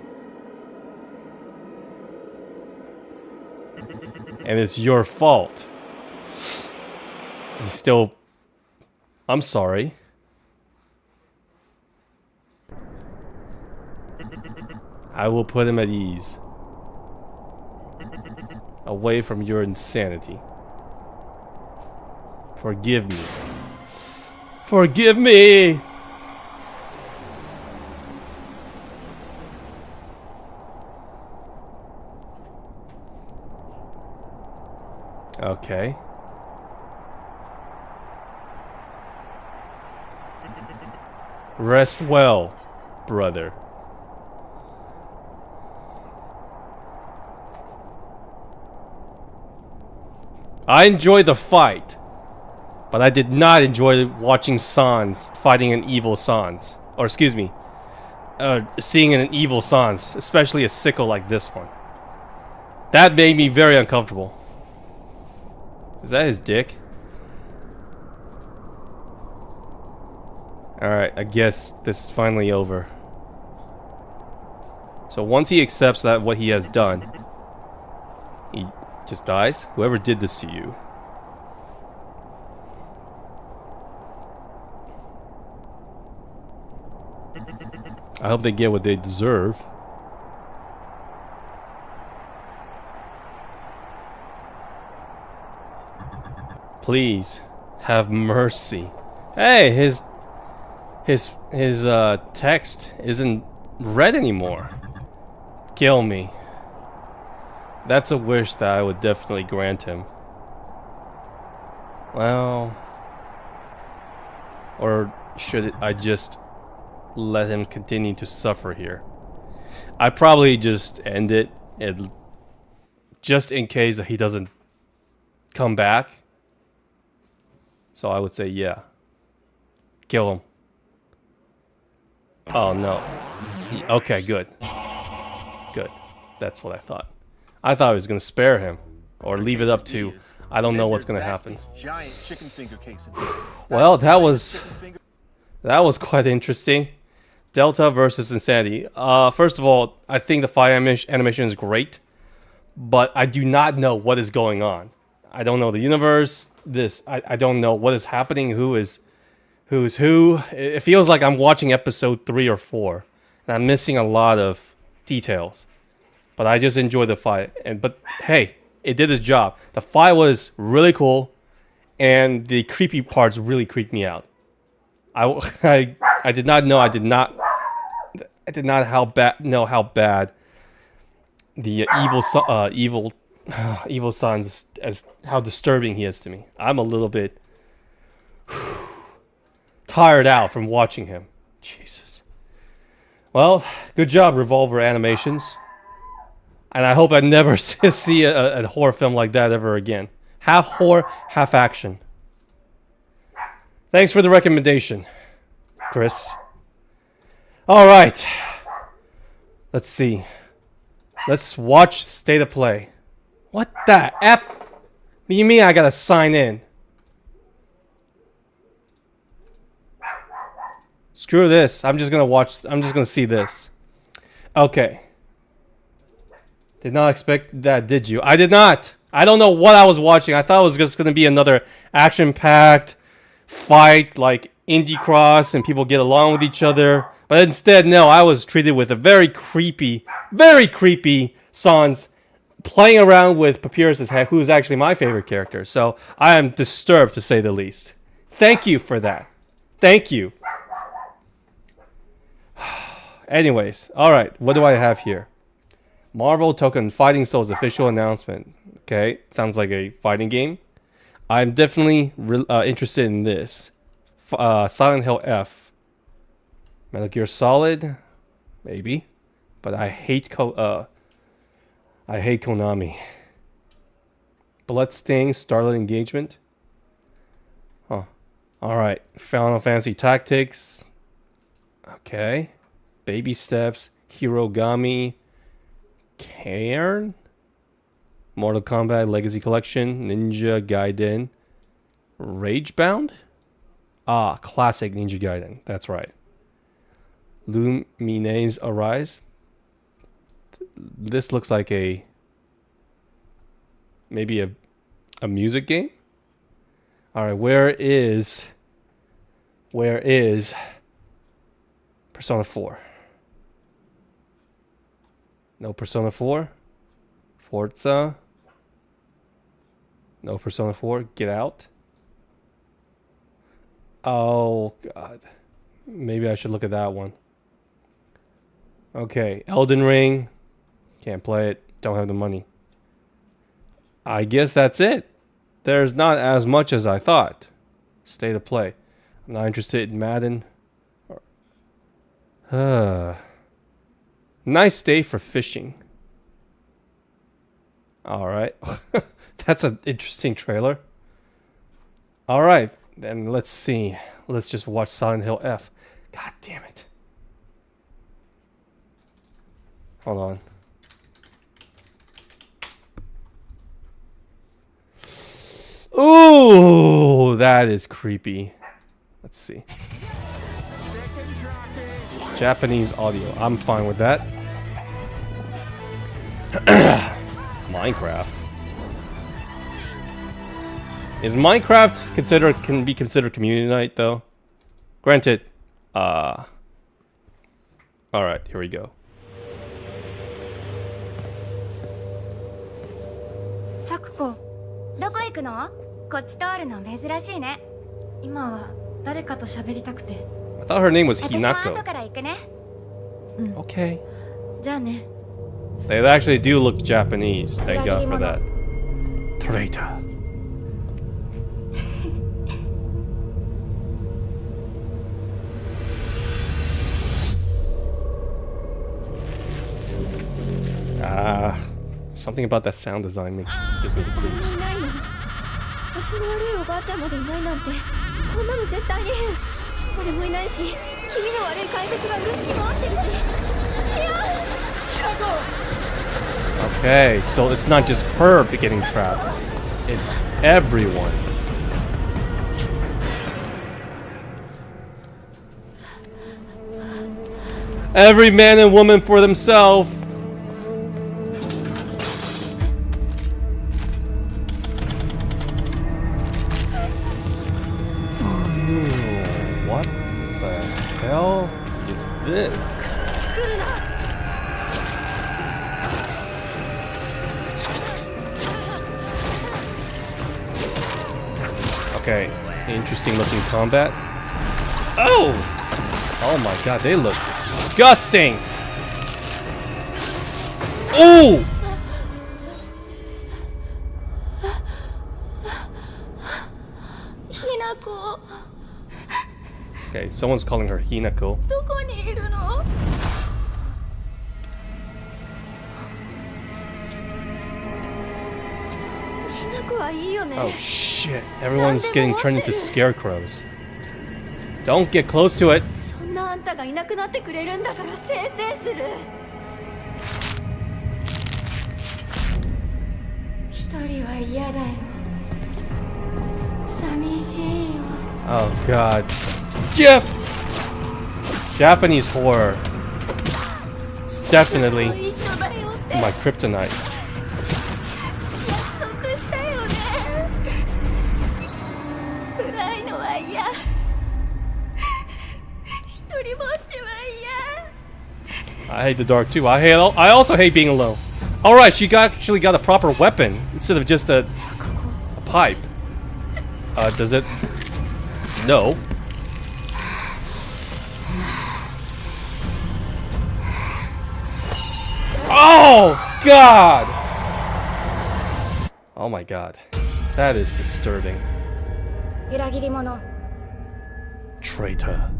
Speaker 1: And it's your fault. He's still... I'm sorry. I will put him at ease. Away from your insanity. Forgive me. Forgive me! Okay. Rest well, brother. I enjoyed the fight, but I did not enjoy watching Sans fighting an evil Sans. Or excuse me, seeing an evil Sans, especially a sickle like this one. That made me very uncomfortable. Is that his dick? Alright, I guess this is finally over. So once he accepts that what he has done, he just dies? Whoever did this to you. I hope they get what they deserve. Please, have mercy. Hey, his text isn't red anymore. Kill me. That's a wish that I would definitely grant him. Well, or should I just let him continue to suffer here? I probably just end it, and just in case that he doesn't come back. So I would say, yeah, kill him. Oh no. Okay, good. Good. That's what I thought. I thought I was gonna spare him, or leave it up to. I don't know what's gonna happen.
Speaker 3: Giant chicken finger case.
Speaker 1: Well, that was quite interesting. Delta versus Insanity. First of all, I think the fight animation is great, but I do not know what is going on. I don't know the universe. I don't know what is happening. Who's who? It feels like I'm watching episode 3 or 4, and I'm missing a lot of details. But I just enjoyed the fight, but hey, it did its job. The fight was really cool, and the creepy parts really creeped me out. I did not know. I did not know how bad the evil Sans, as how disturbing he is to me. I'm a little bit tired out from watching him. Jesus. Well, good job, Revolver Animations. And I hope I never see a horror film like that ever again. Half horror, half action. Thanks for the recommendation, Chris. Alright. Let's see. Let's watch State of Play. What the F? What do you mean I gotta sign in? Screw this. I'm just gonna see this. Okay. Did not expect that, did you? I did not. I don't know what I was watching. I thought it was just gonna be another action-packed fight like Indie Cross and people get along with each other. But instead, no, I was treated with a very creepy Sans playing around with Papyrus's head, who's actually my favorite character. So I am disturbed, to say the least. Thank you for that. Thank you. Anyways, alright, what do I have here? Marvel Token Fighting Souls official announcement. Okay, sounds like a fighting game. I'm definitely interested in this. Silent Hill F. Metal Gear Solid, maybe, but I hate Konami. Bloodstain Starlit Engagement. Huh. All right. Final Fantasy Tactics. Okay. Baby Steps. Hirogami. Cairn. Mortal Kombat Legacy Collection. Ninja Gaiden. Ragebound. Ah, classic Ninja Gaiden. That's right. Lumines Arise. This looks like maybe a music game. All right, where is Persona 4? No Persona 4. Forza. No Persona 4. Get Out. Oh God, maybe I should look at that one. Okay, Elden Ring. Can't play it. Don't have the money. I guess that's it. there's not as much as I thought. State of play. I'm not interested in Madden. Nice day for fishing. Alright. That's an interesting trailer. Alright, then let's see. Let's just watch Silent Hill F. God damn it. Hold on. Ooh, that is creepy. Let's see. Japanese audio. I'm fine with that. Minecraft. Is Minecraft can be considered community night though? Granted, alright, here we go.
Speaker 4: サクコ、どこ行くの？こっち通るの珍しいね。今は誰かと喋りたくて。
Speaker 1: I thought her name was
Speaker 4: 私は
Speaker 1: Hinako.
Speaker 4: 後から行くね。
Speaker 1: Okay.
Speaker 4: じゃあね。
Speaker 1: They actually do look Japanese. Thank God for that. Traitor. Something about that sound design gives me the creeps.
Speaker 4: いないの？足の悪いおばあちゃんまでいないなんて、こんなの絶対に変。俺もいないし、気味の悪い怪物がうろつき回ってるし。いや、ひなこ。
Speaker 1: Okay, so it's not just her getting trapped. It's everyone. Every man and woman for themselves. What the hell is this?
Speaker 4: 来るな。
Speaker 1: Okay, interesting looking combat. Oh! Oh my god, they look disgusting! Oh!
Speaker 4: Hinako,
Speaker 1: Okay, someone's calling her Hinako.
Speaker 4: どこにいるの？ Hinako はいいよね。
Speaker 1: Oh shit, everyone's getting turned into scarecrows. Don't get close to it.
Speaker 4: そんなあんたがいなくなってくれるんだからせいせいする。一人は嫌だよ。寂しいよ。
Speaker 1: Oh god. Jeff! Japanese horror. It's definitely
Speaker 4: 一緒だよって
Speaker 1: my kryptonite.
Speaker 4: 約束したよね。暗いのは嫌。一人ぼっちは嫌。
Speaker 1: I hate the dark too. I also hate being alone. Alright, she actually got a proper weapon instead of just a pipe. Does it? No. Oh god! Oh my god. That is disturbing.
Speaker 4: 裏切り者。
Speaker 1: Traitor.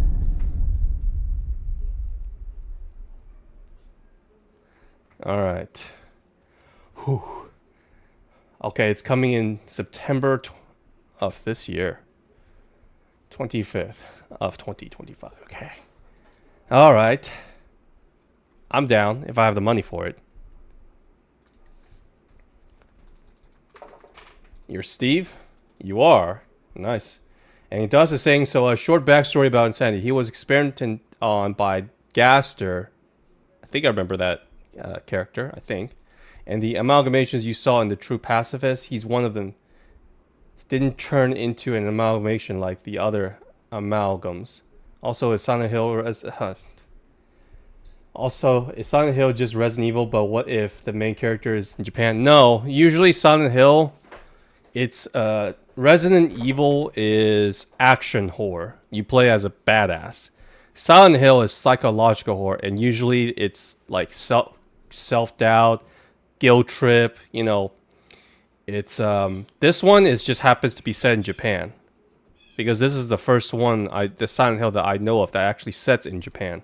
Speaker 1: Alright. Whew. Okay, it's coming in September of this year. 25th of 2025. Okay. Alright. I'm down if I have the money for it. You're Steve? You are. Nice. And he does is saying, so a short backstory about Insanity. He was experimented on by Gaster. I think I remember that character, I think. And the amalgamations you saw in the True Pacifist, he's one of them. He didn't turn into an amalgamation like the other amalgams. Also, is Silent Hill is Silent Hill just Resident Evil, but what if the main character is in Japan? No, usually Silent Hill, it's Resident Evil is action horror. You play as a badass. Silent Hill is psychological horror, and usually it's like self-doubt, guilt trip, you know, It's this one is just happens to be set in Japan, because this is the first one the Silent Hill that I know of that actually sets in Japan.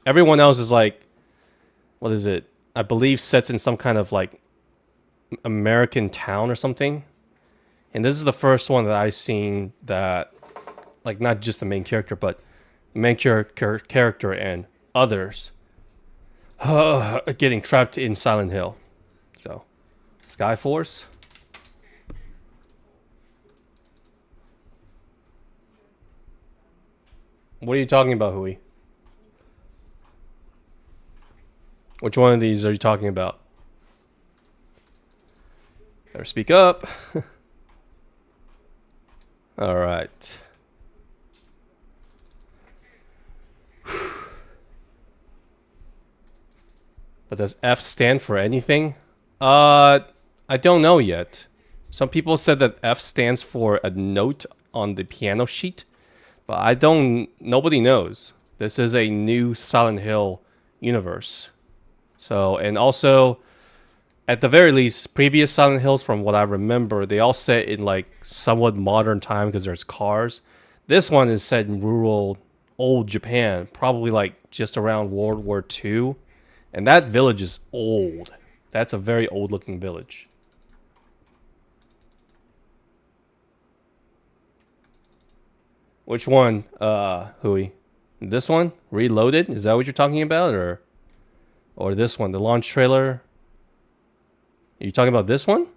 Speaker 1: Everyone else is like, what is it? I believe sets in some kind of like American town or something. And this is the first one that I've seen that, like, not just the main character, but the main character and others getting trapped in Silent Hill. So, Skyforce. What are you talking about, Hui? Which one of these are you talking about? Better speak up. All right. But does F stand for anything? I don't know yet. Some people said that F stands for a note on the piano sheet, but I don't. Nobody knows. This is a new Silent Hill universe. So, and also, at the very least, previous Silent Hills, from what I remember, they all set in like somewhat modern time because there's cars. This one is set in rural, old Japan, probably like just around World War II. And that village is old. That's a very old looking village. Which one, Hui? This one? Reloaded? Is that what you're talking about? Or this one, the launch trailer? Are you talking about this one?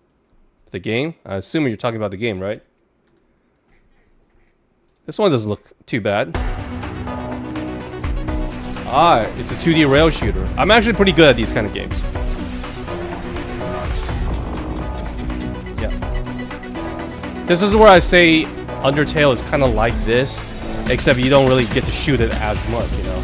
Speaker 1: The game? I assume you're talking about the game, right? This one doesn't look too bad. Ah, it's a 2D rail shooter. I'm actually pretty good at these kind of games. Yeah. This is where I say Undertale is kind of like this, except you don't really get to shoot it as much, you know?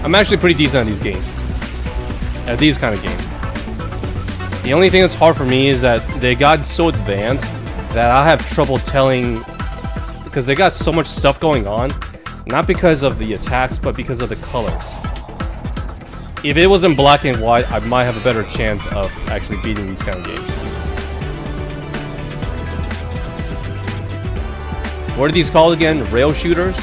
Speaker 1: I'm actually pretty decent at these games. At these kind of games. The only thing that's hard for me is that they got so advanced that I have trouble telling, because they got so much stuff going on, not because of the attacks, but because of the colors. If it was in black and white, I might have a better chance of actually beating these kind of games. What are these called again? Rail shooters?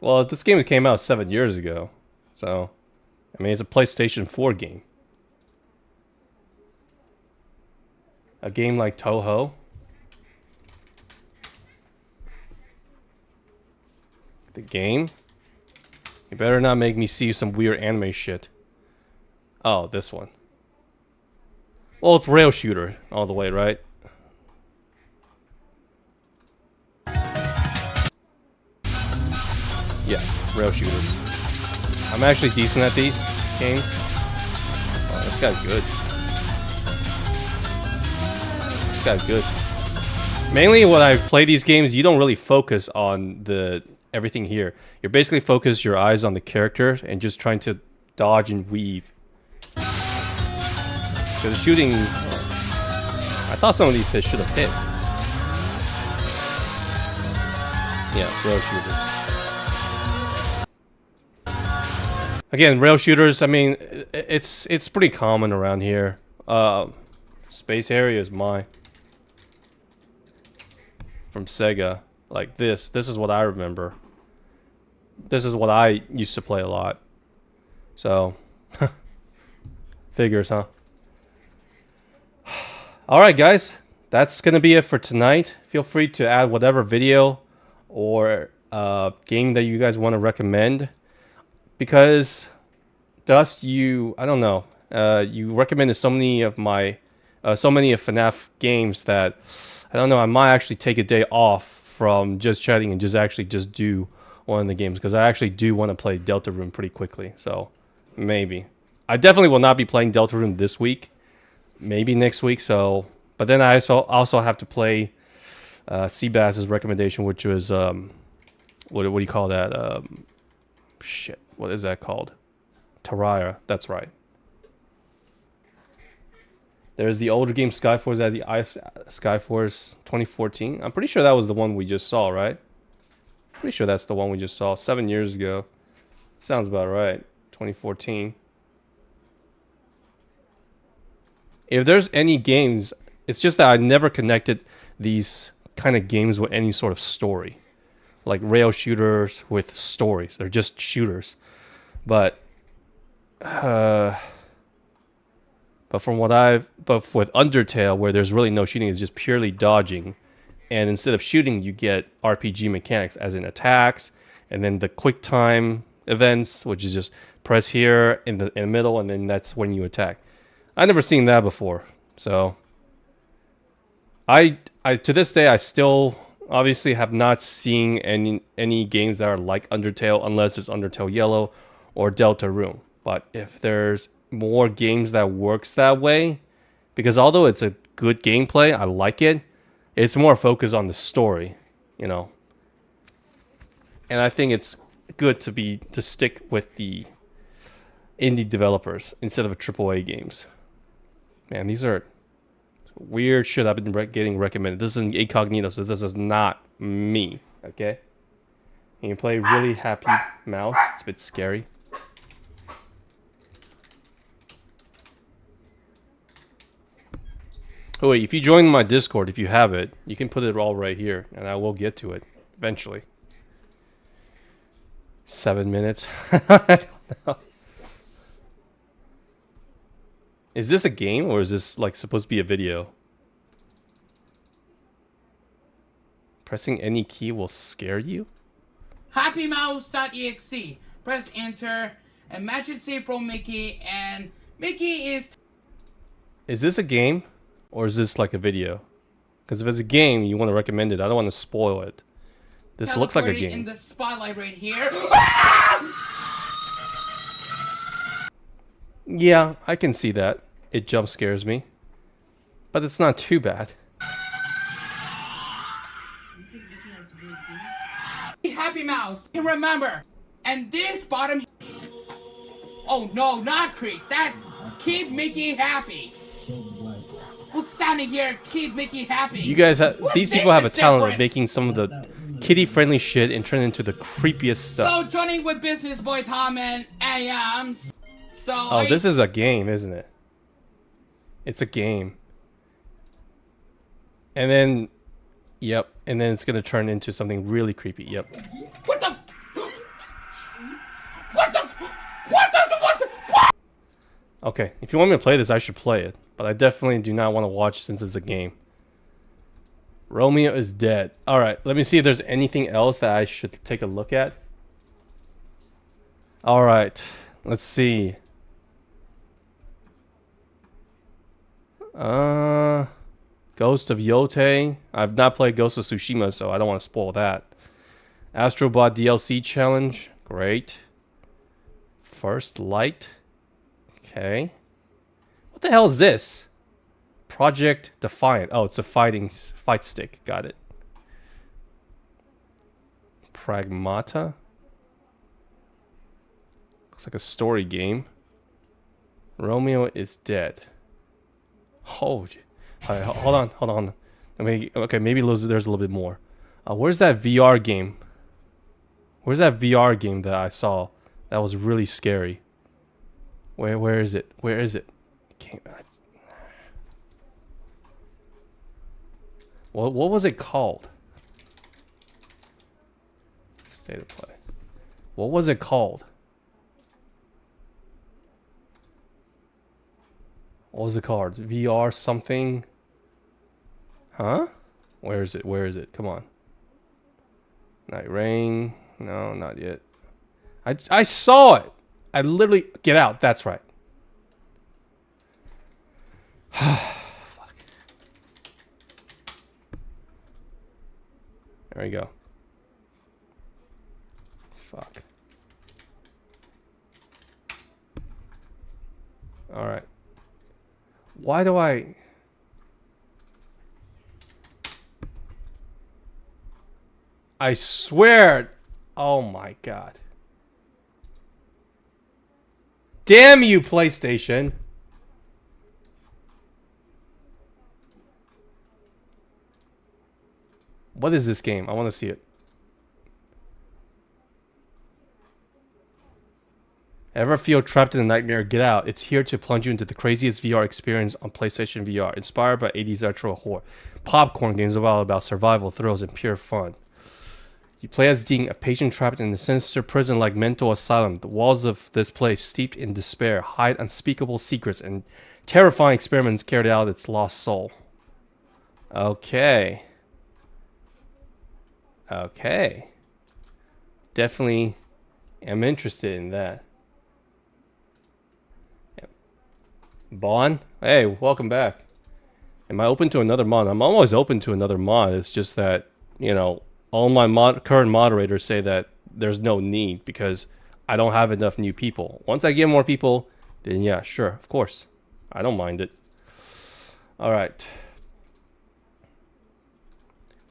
Speaker 1: Well, this game came out 7 years ago, so, I mean, it's a PlayStation 4 game. A game like Touhou. The game? You better not make me see some weird anime shit. Oh, this one. Well, it's rail shooter all the way, right? Yeah, rail shooters. I'm actually decent at these games. Oh, this guy's good. This guy's good. Mainly when I play these games, you don't really focus on everything here. You're basically focused your eyes on the character and just trying to dodge and weave. Because shooting... I thought some of these hits should have hit. Yeah, rail shooters. Again, rail shooters, I mean, it's pretty common around here. Space Harrier is mine. From Sega. Like this is what I remember. This is what I used to play a lot. So, figures, huh? Alright guys, that's gonna be it for tonight. Feel free to add whatever video or game that you guys want to recommend. Because Dust, I don't know, you recommended so many of FNAF games that, I don't know, I might actually take a day off from just chatting and just do one of the games, because I actually do want to play Deltarune pretty quickly, so maybe. I definitely will not be playing Deltarune this week, maybe next week, so, but then I also have to play Seabass's recommendation, which was, what do you call that, shit, what is that called? Terraria, that's right. There's the older game Skyforce at the Skyforce 2014. I'm pretty sure that was the one we just saw, right? Pretty sure that's the one we just saw 7 years ago. Sounds about right. 2014. If there's any games, it's just that I never connected these kind of games with any sort of story. Like rail shooters with stories. They're just shooters. But from what but with Undertale, where there's really no shooting, it's just purely dodging. And instead of shooting, you get RPG mechanics, as in attacks, and then the quick time events, which is just press here in the middle, and then that's when you attack. I never seen that before, so I to this day I still obviously have not seen any games that are like Undertale, unless it's Undertale Yellow or Deltarune. But if there's more games that works that way, because although it's a good gameplay, I like it, it's more focused on the story, you know. And I think it's good to stick with the indie developers instead of AAA games. Man, these are weird shit I've been getting recommended. This is Incognito, so this is not me, okay? And you play Really Happy Mouse. It's a bit scary. Oh wait, if you join my Discord, if you have it, you can put it all right here, and I will get to it eventually. 7 minutes. I don't know. Is this a game, or is this like supposed to be a video? Pressing any key will scare you?
Speaker 5: HappyMouse.exe. Press enter and match it save from Mickey, and Mickey is...
Speaker 1: Is this a game, or is this like a video? Because if it's a game, you want to recommend it. I don't want to spoil it. This looks like a game.
Speaker 5: In the spotlight right here.
Speaker 1: Yeah, I can see that. It jump scares me. But it's not too bad.
Speaker 5: Happy Mouse. And remember, and this bottom... Oh no, not Creek. That... Keep Mickey happy. Who's standing here? Keep Mickey happy.
Speaker 1: You guys have... These people have a talent of
Speaker 5: different?
Speaker 1: making some of the kiddie-friendly shit and turn it into the creepiest stuff.
Speaker 5: So, joining with Business Boy Tom and AM. So,
Speaker 1: Oh, this is a game, isn't it? It's a game. And then... Yep. And then it's gonna turn into something really creepy. Yep.
Speaker 5: What the... What the... What the...
Speaker 1: Okay, if you want me to play this, I should play it. But I definitely do not want to watch since it's a game. Romeo is dead. Alright, let me see if there's anything else that I should take a look at. Alright, let's see. Ghost of Yote. I've not played Ghost of Tsushima, so I don't want to spoil that. Astrobot DLC challenge. Great. First Light. Okay. What the hell is this? Project Defiant. Oh, it's a fight stick. Got it. Pragmata. Looks like a story game. Romeo is dead. Oh, right, hold on. Okay, maybe there's a little bit more. Where's that VR game? Where's that VR game that I saw? That was really scary. Where is it? Where is it? What was it called? State of play. What was it called? What was it called? VR something? Huh? Where is it? Where is it? Come on. Night Rain. No, not yet. I saw it. I literally... Get out. That's right. Fuck. There we go. Fuck. Alright. Why do I... I swear... Oh my god. Damn you, PlayStation. What is this game? I want to see it. Ever feel trapped in a nightmare? Get out. It's here to plunge you into the craziest VR experience on PlayStation VR. Inspired by 80s retro horror. Popcorn games about survival, thrills, and pure fun. You play as Dean, a patient trapped in a sinister prison-like mental asylum. The walls of this place, steeped in despair, hide unspeakable secrets and terrifying experiments carried out its lost soul. Okay. Okay. Definitely am interested in that. Bon? Hey, welcome back. Am I open to another mod? I'm always open to another mod. It's just that, you know, all my current moderators say that there's no need because I don't have enough new people. Once I get more people, then yeah, sure, of course. I don't mind it. Alright.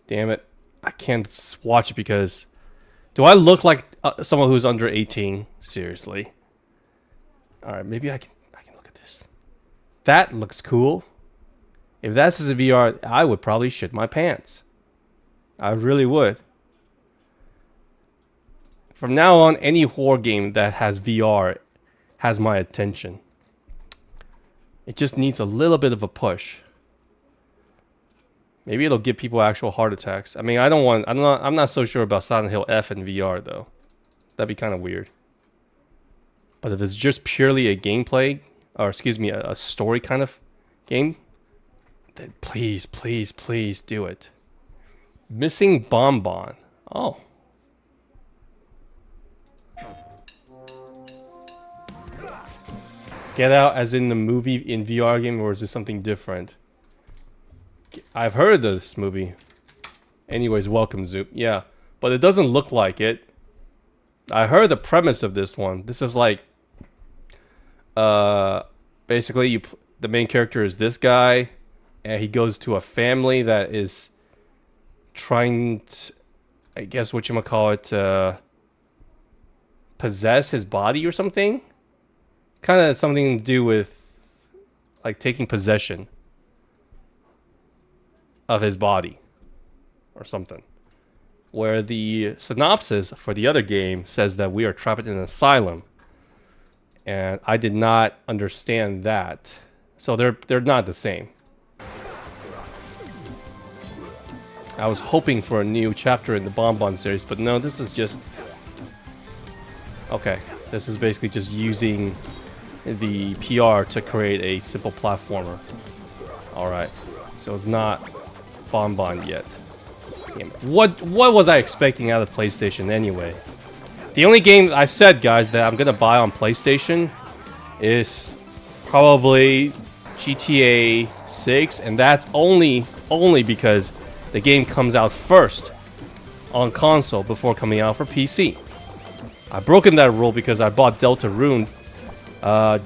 Speaker 1: Damn it. I can't watch it because... Do I look like someone who's under 18? Seriously. Alright, maybe I can look at this. That looks cool. If that's the VR, I would probably shit my pants. I really would. From now on, any horror game that has VR has my attention. It just needs a little bit of a push. Maybe it'll give people actual heart attacks. I mean, I'm not so sure about Silent Hill F in VR though. That'd be kind of weird. But if it's just purely a gameplay, or excuse me, a story kind of game, then please, please, please do it. Missing Bonbon. Oh. Get Out as in the movie in VR game, or is this something different? I've heard of this movie. Anyways, welcome Zoop. Yeah, but it doesn't look like it. I heard the premise of this one. This is like, basically the main character is this guy, and he goes to a family that is trying to, I guess whatchamacallit, possess his body or something. Kind of something to do with like taking possession of his body or something. Where the synopsis for the other game says that we are trapped in an asylum, and I did not understand that. So they're not the same. I was hoping for a new chapter in the Bonbon series, but no, this is just... Okay, this is basically just using the PR to create a simple platformer. Alright, so it's not Bonbon yet. Damn, what was I expecting out of PlayStation anyway? The only game I said, guys, that I'm gonna buy on PlayStation is probably GTA 6, and that's only because the game comes out first on console before coming out for PC. I've broken that rule because I bought Deltarune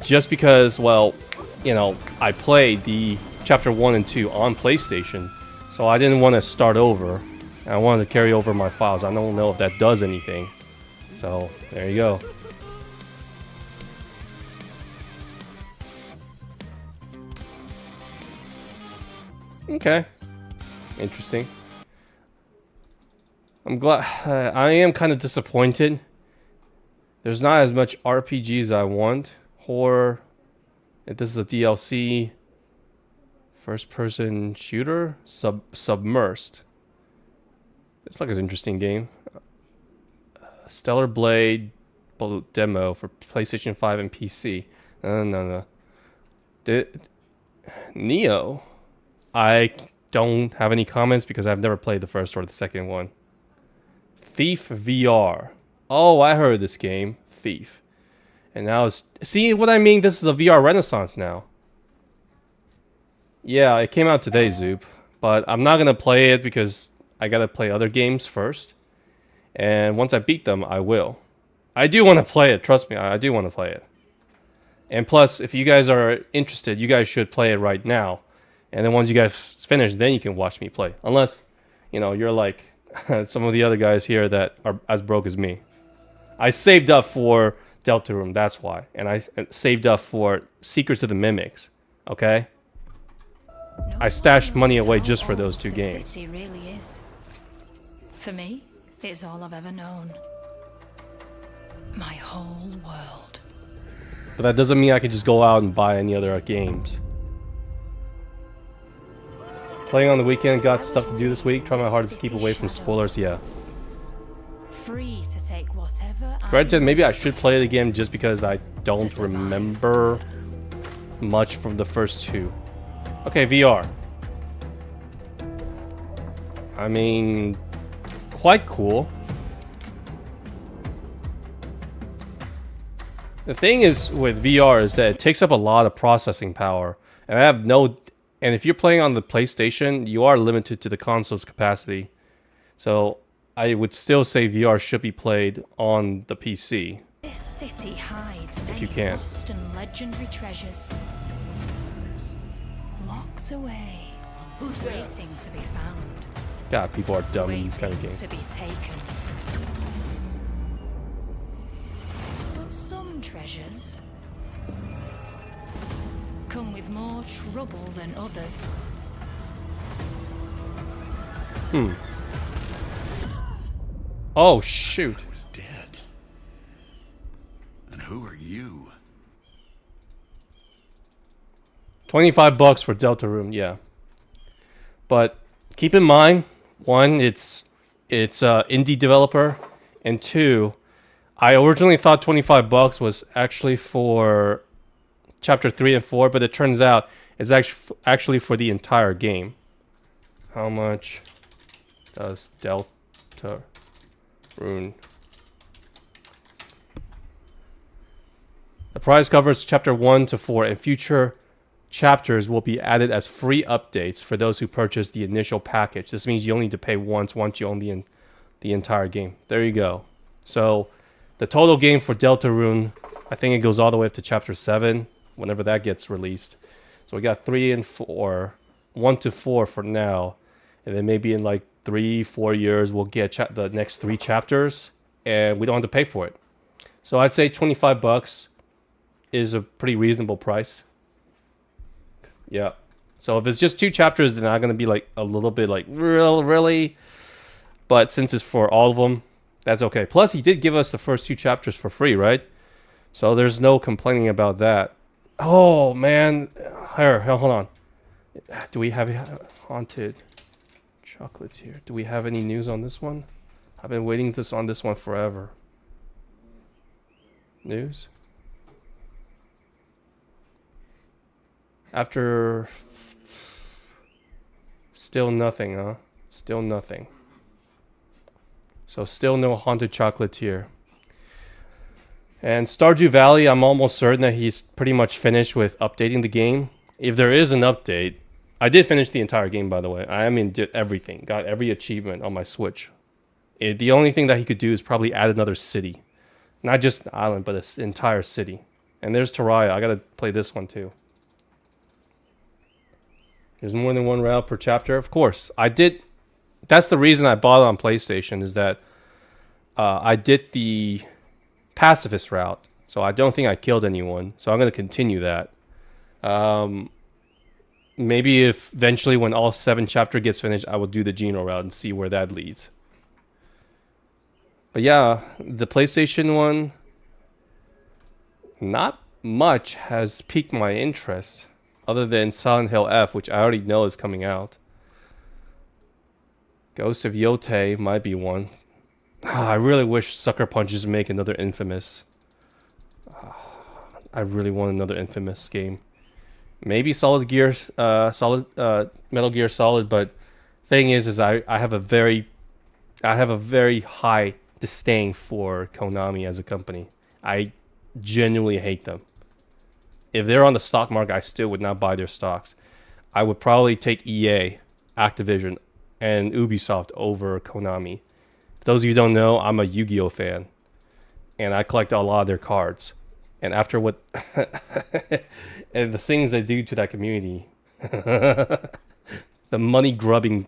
Speaker 1: just because, well, you know, I played the Chapter 1 and 2 on PlayStation, so I didn't want to start over. I wanted to carry over my files. I don't know if that does anything. So, there you go. Okay. Interesting. I'm glad. I am kind of disappointed. There's not as much RPG as I want. Horror. This is a DLC. First-person shooter. Submersed. It's like an interesting game. Stellar Blade demo for PlayStation 5 and PC. No. Neo. I don't have any comments because I've never played the first or the second one. Thief VR. Oh, I heard this game. Thief. And now it's... See what I mean? This is a VR renaissance now. Yeah, it came out today, Zoop. But I'm not going to play it because I got to play other games first. And once I beat them, I will. I do want to play it. Trust me, I do want to play it. And plus, if you guys are interested, you guys should play it right now. And then once you guys finish, then you can watch me play. Unless, you know, you're like some of the other guys here that are as broke as me. I saved up for Deltarune, that's why. And I saved up for Secrets of the Mimics, okay? I stashed money away just for those two games.
Speaker 6: The city really is. For me, it's all I've ever known. My whole world.
Speaker 1: But that doesn't mean I can just go out and buy any other games. Playing on the weekend, got stuff to do this week. Try my hardest to keep away from spoilers, yeah.
Speaker 6: Free to take whatever.
Speaker 1: Granted, maybe I should play it again just because I don't remember much from the first two. Okay, VR. I mean, quite cool. The thing is with VR is that it takes up a lot of processing power. And I have no... And if you're playing on the PlayStation, you are limited to the console's capacity. So I would still say VR should be played on the PC.
Speaker 6: This city hides many
Speaker 1: you can.
Speaker 6: lost and legendary treasures. Locked away. Waiting to be found.
Speaker 1: God, people are dumb in these kind of
Speaker 6: Waiting
Speaker 1: games.
Speaker 6: to be taken. But some treasures come with more trouble than others.
Speaker 1: Oh, shoot.
Speaker 7: Was dead. And who are you?
Speaker 1: $25 for Deltarune, yeah. But keep in mind, one, it's indie developer, and two, I originally thought $25 was actually for Chapter 3 and 4, but it turns out it's actually for the entire game. How much does Deltarune? The price covers Chapter 1 to 4, and future chapters will be added as free updates for those who purchase the initial package. This means you only need to pay once you own the entire game. There you go. So the total game for Deltarune, I think it goes all the way up to Chapter 7, whenever that gets released. So we got 3 and 4, 1 to 4 for now, and then maybe in like 3-4 years we'll get the next 3 chapters, and we don't have to pay for it. So I'd say $25 is a pretty reasonable price. Yeah. So if it's just 2 chapters, then I'm gonna be like a little bit like really. But since it's for all of them, that's okay. Plus, he did give us the first 2 chapters for free, right? So there's no complaining about that. Oh man, here, hold on. Do we have Haunted Chocolatier? Do we have any news on this one? I've been waiting on this one forever. News? After... Still nothing, huh? Still nothing. So still no Haunted Chocolatier. And Stardew Valley, I'm almost certain that he's pretty much finished with updating the game. If there is an update... I did finish the entire game, by the way. Did everything. Got every achievement on my Switch. The only thing that he could do is probably add another city. Not just an island, but an entire city. And there's Terraria. I gotta play this one too. There's more than one route per chapter. Of course. I did... That's the reason I bought it on PlayStation, is that I did the pacifist route. So I don't think I killed anyone. So I'm going to continue that. Maybe if eventually when all 7 chapter gets finished, I will do the Geno route and see where that leads. But yeah, the PlayStation one, not much has piqued my interest. Other than Silent Hill F, which I already know is coming out. Ghost of Yotei might be one. I really wish Sucker Punches make another Infamous. I really want another Infamous game. Maybe Metal Gear Solid, but thing is I have a very high disdain for Konami as a company. I genuinely hate them. If they're on the stock market, I still would not buy their stocks. I would probably take EA, Activision, and Ubisoft over Konami. For those of you who don't know, I'm a Yu-Gi-Oh fan. And I collect a lot of their cards. And after what... and the things they do to that community... the money-grubbing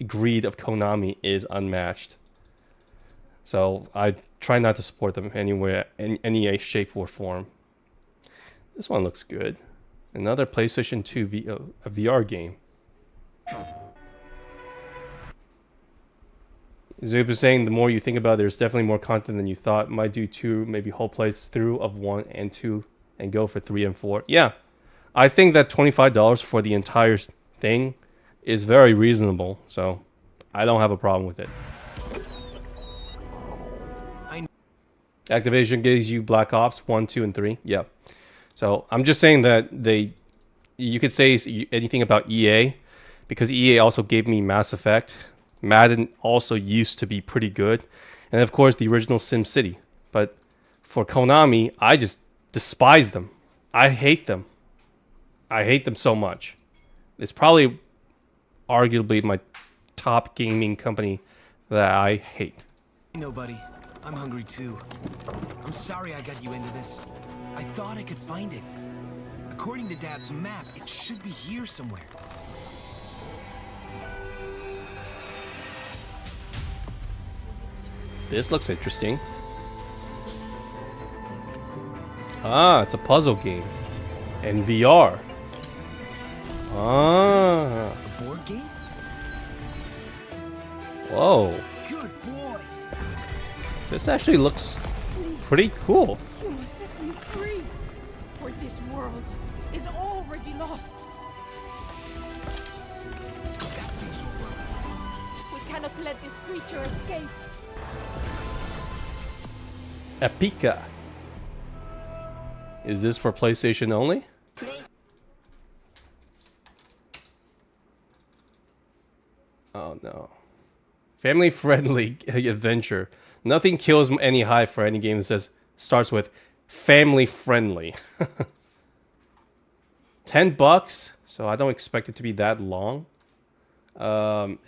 Speaker 1: greed of Konami is unmatched. So I try not to support them anywhere in any shape or form. This one looks good. Another PlayStation 2 a VR game. Zoob is saying the more you think about it, there's definitely more content than you thought. Might do 2, maybe whole playthrough of 1 and 2 and go for 3 and 4. Yeah, I think that $25 for the entire thing is very reasonable. So I don't have a problem with it. Activision gives you Black Ops 1, 2, and 3. Yeah. So I'm just saying that you could say anything about EA, because EA also gave me Mass Effect. Madden also used to be pretty good. And of course the original SimCity. But for Konami, I just despise them. I hate them. I hate them so much. It's probably arguably my top gaming company that I hate.
Speaker 8: No, buddy. I'm hungry too. I'm sorry I got you into this. I thought I could find it. According to Dad's map, it should be here somewhere.
Speaker 1: This looks interesting. Ah, it's a puzzle game. In VR. Ah.
Speaker 8: A board game?
Speaker 1: Whoa.
Speaker 8: Good boy.
Speaker 1: This actually looks pretty cool.
Speaker 9: You must set me free, for this world is already lost.
Speaker 8: That seems wrong.
Speaker 9: We cannot let this creature escape.
Speaker 1: Epica. Is this for PlayStation only? Oh no. Family friendly adventure. Nothing kills any hype for any game that says starts with family friendly. $10, so I don't expect it to be that long.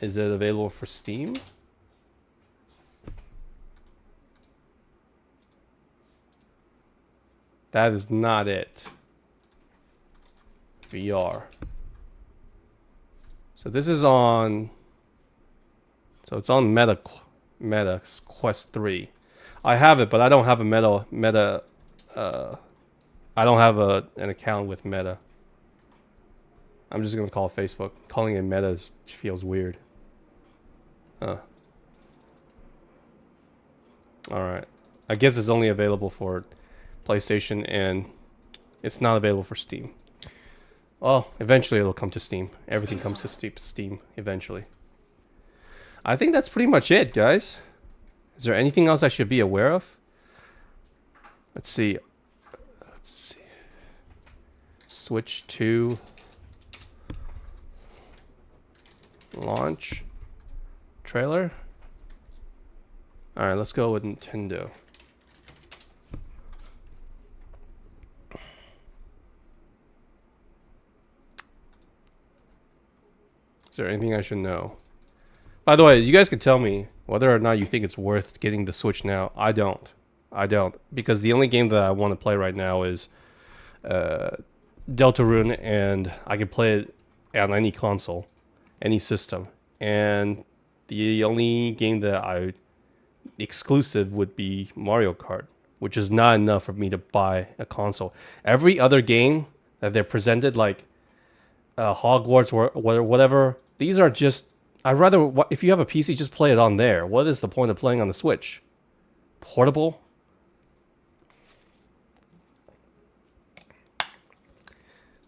Speaker 1: Is it available for Steam? That is not it. VR. So this is on. So it's on Meta Quest 3. I have it, but I don't have a Meta. I don't have an account with Meta. I'm just gonna call it Facebook. Calling it Meta feels weird. All right. I guess it's only available for PlayStation, and it's not available for Steam. Well, eventually it'll come to Steam. Everything comes to Steam eventually. I think that's pretty much it, guys. Is there anything else I should be aware of? Let's see. Switch 2 launch trailer. All right, let's go with Nintendo. Is there anything I should know? By the way, you guys can tell me whether or not you think it's worth getting the Switch now. I don't. Because the only game that I want to play right now is Deltarune, and I can play it on any console, any system. And the only game that I exclusive would be Mario Kart, which is not enough for me to buy a console. Every other game that they're presented, like Hogwarts or whatever, these are just, I'd rather, if you have a PC, just play it on there. What is the point of playing on the Switch? Portable?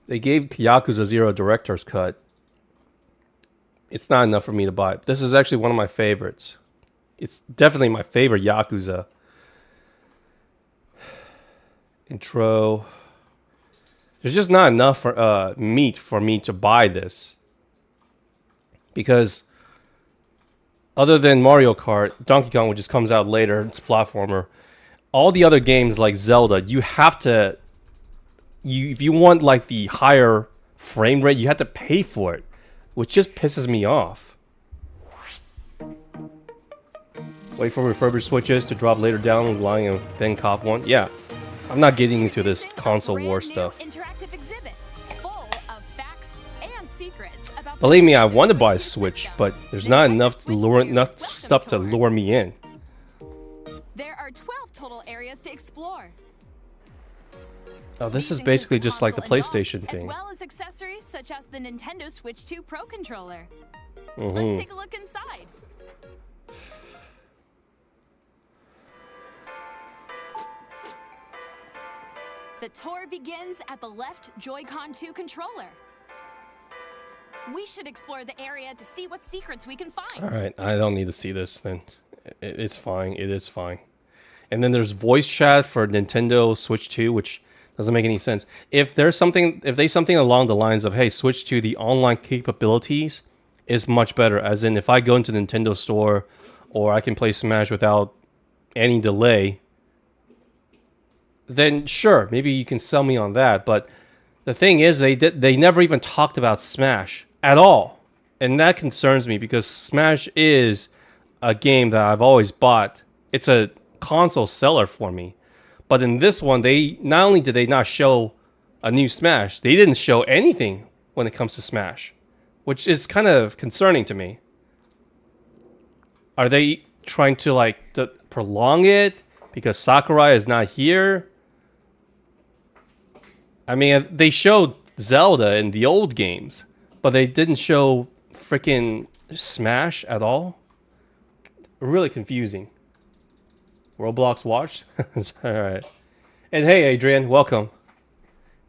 Speaker 1: They gave Yakuza 0 Director's Cut. It's not enough for me to buy. This is actually one of my favorites. It's definitely my favorite Yakuza. Intro. There's just not enough for meat for me to buy this. Because other than Mario Kart, Donkey Kong, which just comes out later, it's a platformer. All the other games like Zelda, you have to, if you want like the higher frame rate, you have to pay for it, which just pisses me off. Wait for refurbished Switches to drop later down, relying on then cop one. Yeah, I'm not getting into this console war stuff. Believe me, I want to buy a Switch, but there's not enough stuff to lure me in.
Speaker 10: total areas to explore.
Speaker 1: Oh, this
Speaker 10: These
Speaker 1: is
Speaker 10: include
Speaker 1: basically just like the
Speaker 10: console and dock,
Speaker 1: PlayStation
Speaker 10: as
Speaker 1: thing.
Speaker 10: well as accessories such as the Nintendo Switch 2 Pro controller.
Speaker 1: Mhm.
Speaker 10: Let's take a look inside. The tour begins at the left Joy-Con 2 controller. We should explore the area to see what secrets we can find.
Speaker 1: All right, I don't need to see this then. It's fine. It is fine. And then there's voice chat for Nintendo Switch 2, which doesn't make any sense. If they say something along the lines of, "Hey, Switch 2, the online capabilities is much better," as in if I go into the Nintendo store or I can play Smash without any delay, then sure, maybe you can sell me on that. But the thing is, they never even talked about Smash at all, and that concerns me because Smash is a game that I've always bought. It's a console seller for me. But in this one, they not only did they not show a new Smash, they didn't show anything when it comes to Smash, which is kind of concerning to me. Are they trying to prolong it because Sakurai is not here? I mean, they showed Zelda in the old games, but they didn't show freaking Smash at all. Really confusing. Roblox watch? Alright. And hey, Adrian, welcome.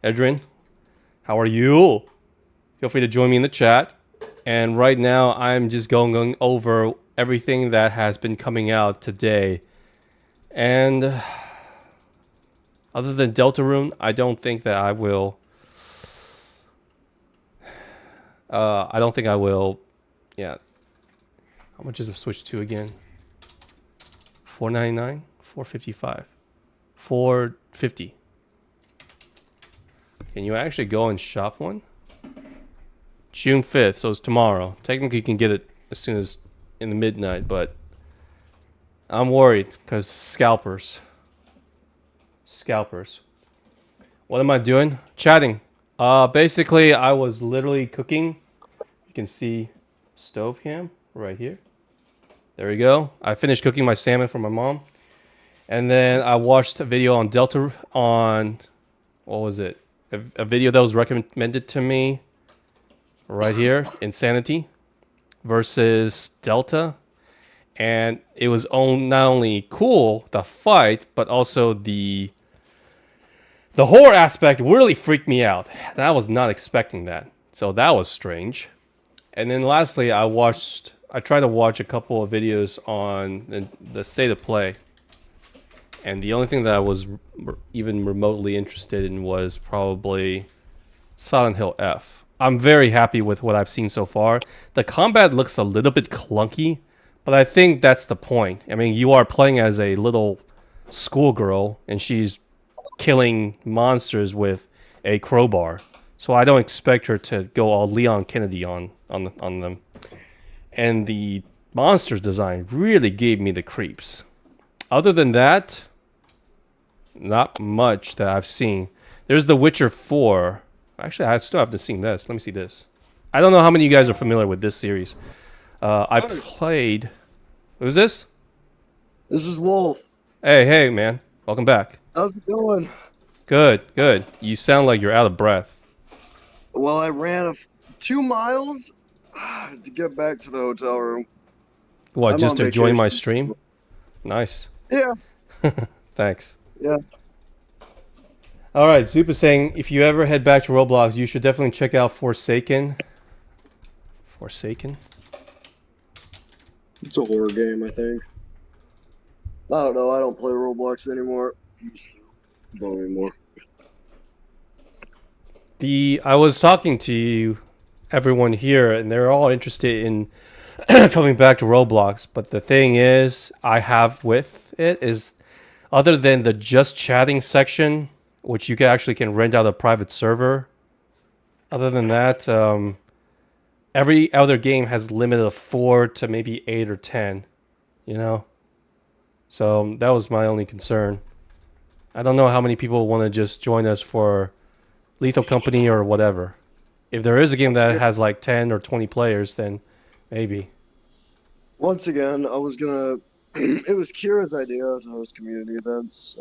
Speaker 1: Adrian, how are you? Feel free to join me in the chat. And right now, I'm just going over everything that has been coming out today. And other than Deltarune, I don't think that I will... Yeah. How much is a Switch 2 again? $499, $455, $450. Can you actually go and shop one? June 5th, so it's tomorrow. Technically, you can get it as soon as in the midnight, but I'm worried because scalpers. Scalpers. What am I doing? Chatting. Basically, I was literally cooking. You can see stove cam right here. There we go. I finished cooking my salmon for my mom. And then I watched a video on what was it? A video that was recommended to me right here, Insanity versus Delta. And it was not only cool, the fight, but also the horror aspect really freaked me out. I was not expecting that. So that was strange. And then lastly, I tried to watch a couple of videos on the state of play. And the only thing that I was even remotely interested in was probably Silent Hill F. I'm very happy with what I've seen so far. The combat looks a little bit clunky, but I think that's the point. I mean, you are playing as a little schoolgirl, and she's killing monsters with a crowbar. So I don't expect her to go all Leon Kennedy on them. And the monsters design really gave me the creeps. Other than that, not much that I've seen. There's The Witcher 4. Actually, I still haven't seen this. Let me see this. I don't know how many of you guys are familiar with this series. I played... Who's this?
Speaker 11: This is Wolf.
Speaker 1: Hey, man. Welcome back.
Speaker 11: How's it going?
Speaker 1: Good. You sound like you're out of breath.
Speaker 11: Well, I ran 2 miles to get back to the hotel room.
Speaker 1: What,
Speaker 11: I'm
Speaker 1: just
Speaker 11: on
Speaker 1: to join my
Speaker 11: vacation.
Speaker 1: stream? Nice.
Speaker 11: Yeah.
Speaker 1: Thanks.
Speaker 11: Yeah.
Speaker 1: Alright, Zupa saying, if you ever head back to Roblox, you should definitely check out Forsaken. Forsaken?
Speaker 11: It's a horror game, I think. I don't know. I don't play Roblox anymore. Don't anymore.
Speaker 1: I was talking to everyone here, and they're all interested in coming back to Roblox. But the thing is, I have with it is, other than the just chatting section, which you can rent out a private server. Other than that, every other game has limit of 4 to maybe 8 or 10. You know. So that was my only concern. I don't know how many people want to just join us for Lethal Company or whatever. If there is a game that has like 10 or 20 players, then maybe.
Speaker 11: Once again, I was gonna it was Kira's idea to host community events.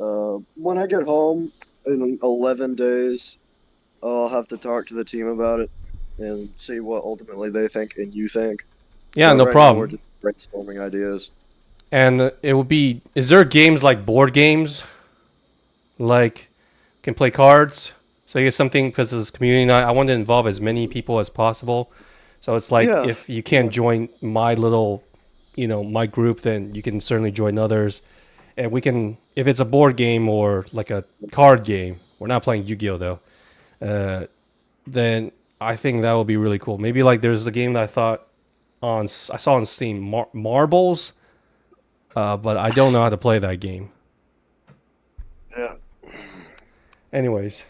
Speaker 11: When I get home in 11 days, I'll have to talk to the team about it and see what ultimately they think and you think.
Speaker 1: Yeah,
Speaker 11: But
Speaker 1: no
Speaker 11: right now
Speaker 1: problem.
Speaker 11: we're just brainstorming ideas.
Speaker 1: And it would be. Is there games like board games? Like, can play cards. So you get something because it's community night. I want to involve as many people as possible. So it's like
Speaker 11: Yeah.
Speaker 1: if you can't join my little, my group, then you can certainly join others. And we can, if it's a board game or like a card game, we're not playing Yu-Gi-Oh though. Then I think that would be really cool. Maybe like there's a game that I saw on Steam, Marbles. But I don't know how to play that game.
Speaker 11: Yeah.
Speaker 1: Anyways.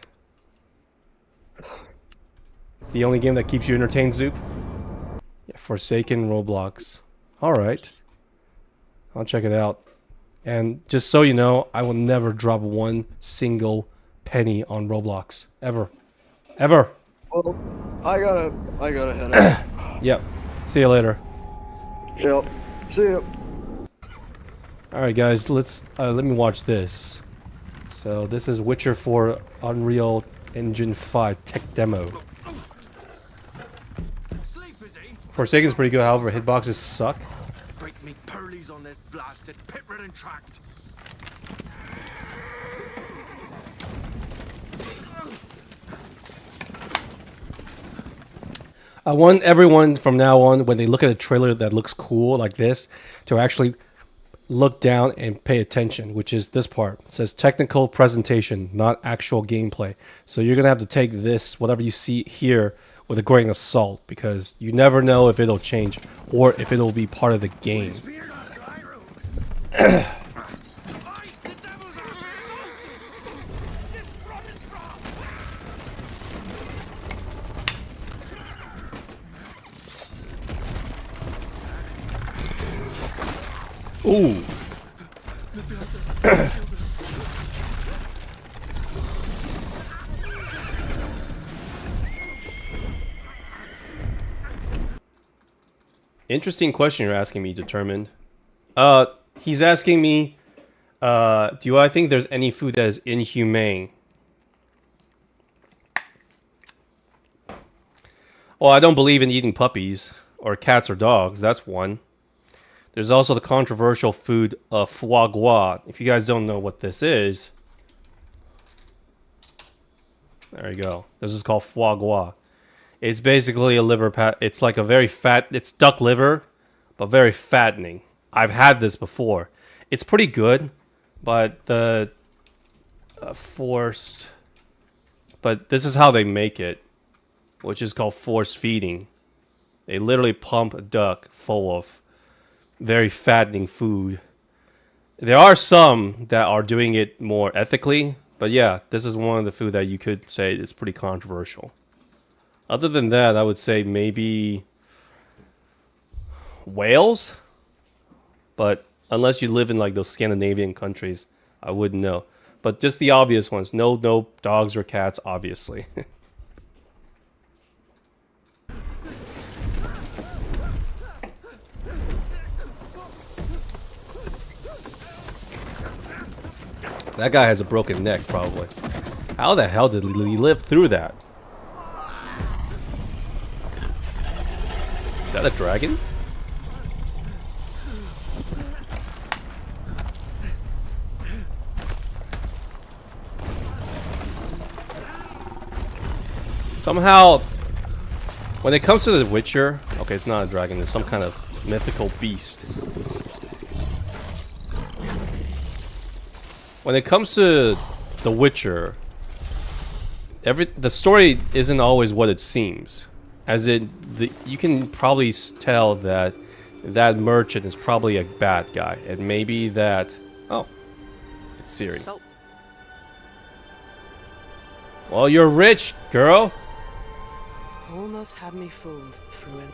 Speaker 1: The only game that keeps you entertained, Zoop? Yeah, Forsaken Roblox. Alright. I'll check it out. And just so you know, I will never drop one single penny on Roblox. Ever. Ever.
Speaker 11: Well, I gotta head out.
Speaker 1: Yep. See you later.
Speaker 11: Yep. See ya.
Speaker 1: Alright guys, let me watch this. So this is Witcher 4 Unreal Engine 5 tech demo. Forsaken's pretty good, however hitboxes suck.
Speaker 8: Break me pearlies on this blasted pit-ridden tract.
Speaker 1: I want everyone from now on, when they look at a trailer that looks cool like this, to actually look down and pay attention, which is this part. It says technical presentation, not actual gameplay. So you're gonna have to take this, whatever you see here, with a grain of salt, because you never know if it'll change or if it'll be part of the game. Ooh. Interesting question you're asking me, Determined. He's asking me, do I think there's any food that is inhumane? Well, I don't believe in eating puppies, or cats or dogs, that's one. There's also the controversial food of foie gras. If you guys don't know what this is, there you go. This is called foie gras. It's basically a liver it's like a very fat, it's duck liver, but very fattening. I've had this before. It's pretty good, but the but this is how they make it, which is called force feeding. They literally pump a duck full of very fattening food. There are some that are doing it more ethically, but yeah, this is one of the food that you could say is pretty controversial. Other than that, I would say maybe whales, but unless you live in like those Scandinavian countries, I wouldn't know. But just the obvious ones, no dogs or cats, obviously. That guy has a broken neck, probably. How the hell did he live through that? Is that a dragon? Somehow, when it comes to The Witcher, okay, it's not a dragon, it's some kind of mythical beast. When it comes to The Witcher, the story isn't always what it seems. As you can probably tell that that merchant is probably a bad guy, and maybe that. Oh, it's Siri. Well, you're rich, girl.
Speaker 12: Almost had me fooled, Fruin.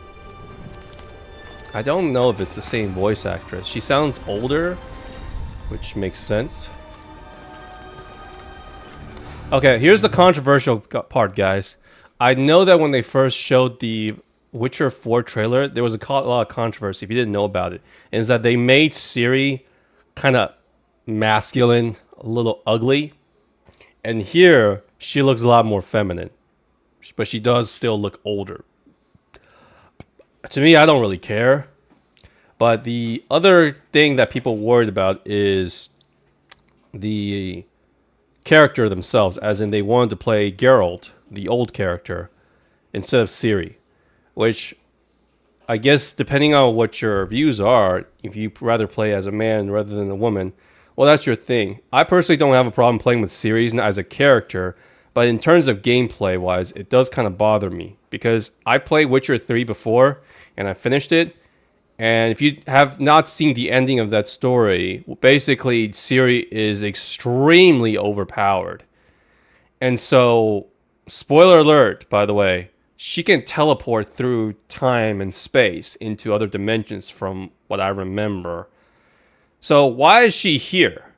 Speaker 1: I don't know if it's the same voice actress. She sounds older, which makes sense. Okay, here's the controversial part, guys. I know that when they first showed the Witcher 4 trailer, there was a lot of controversy if you didn't know about it. And is that they made Ciri kind of masculine, a little ugly. And here, she looks a lot more feminine. But she does still look older. To me, I don't really care. But the other thing that people worried about is the character themselves. As in, they wanted to play Geralt, the old character, instead of Ciri. Which, I guess, depending on what your views are, if you rather play as a man rather than a woman, well, that's your thing. I personally don't have a problem playing with Ciri as a character, but in terms of gameplay-wise, it does kind of bother me. Because I played Witcher 3 before, and I finished it, and if you have not seen the ending of that story, basically, Ciri is extremely overpowered. And so, spoiler alert, by the way, she can teleport through time and space into other dimensions from what I remember. So why is she here?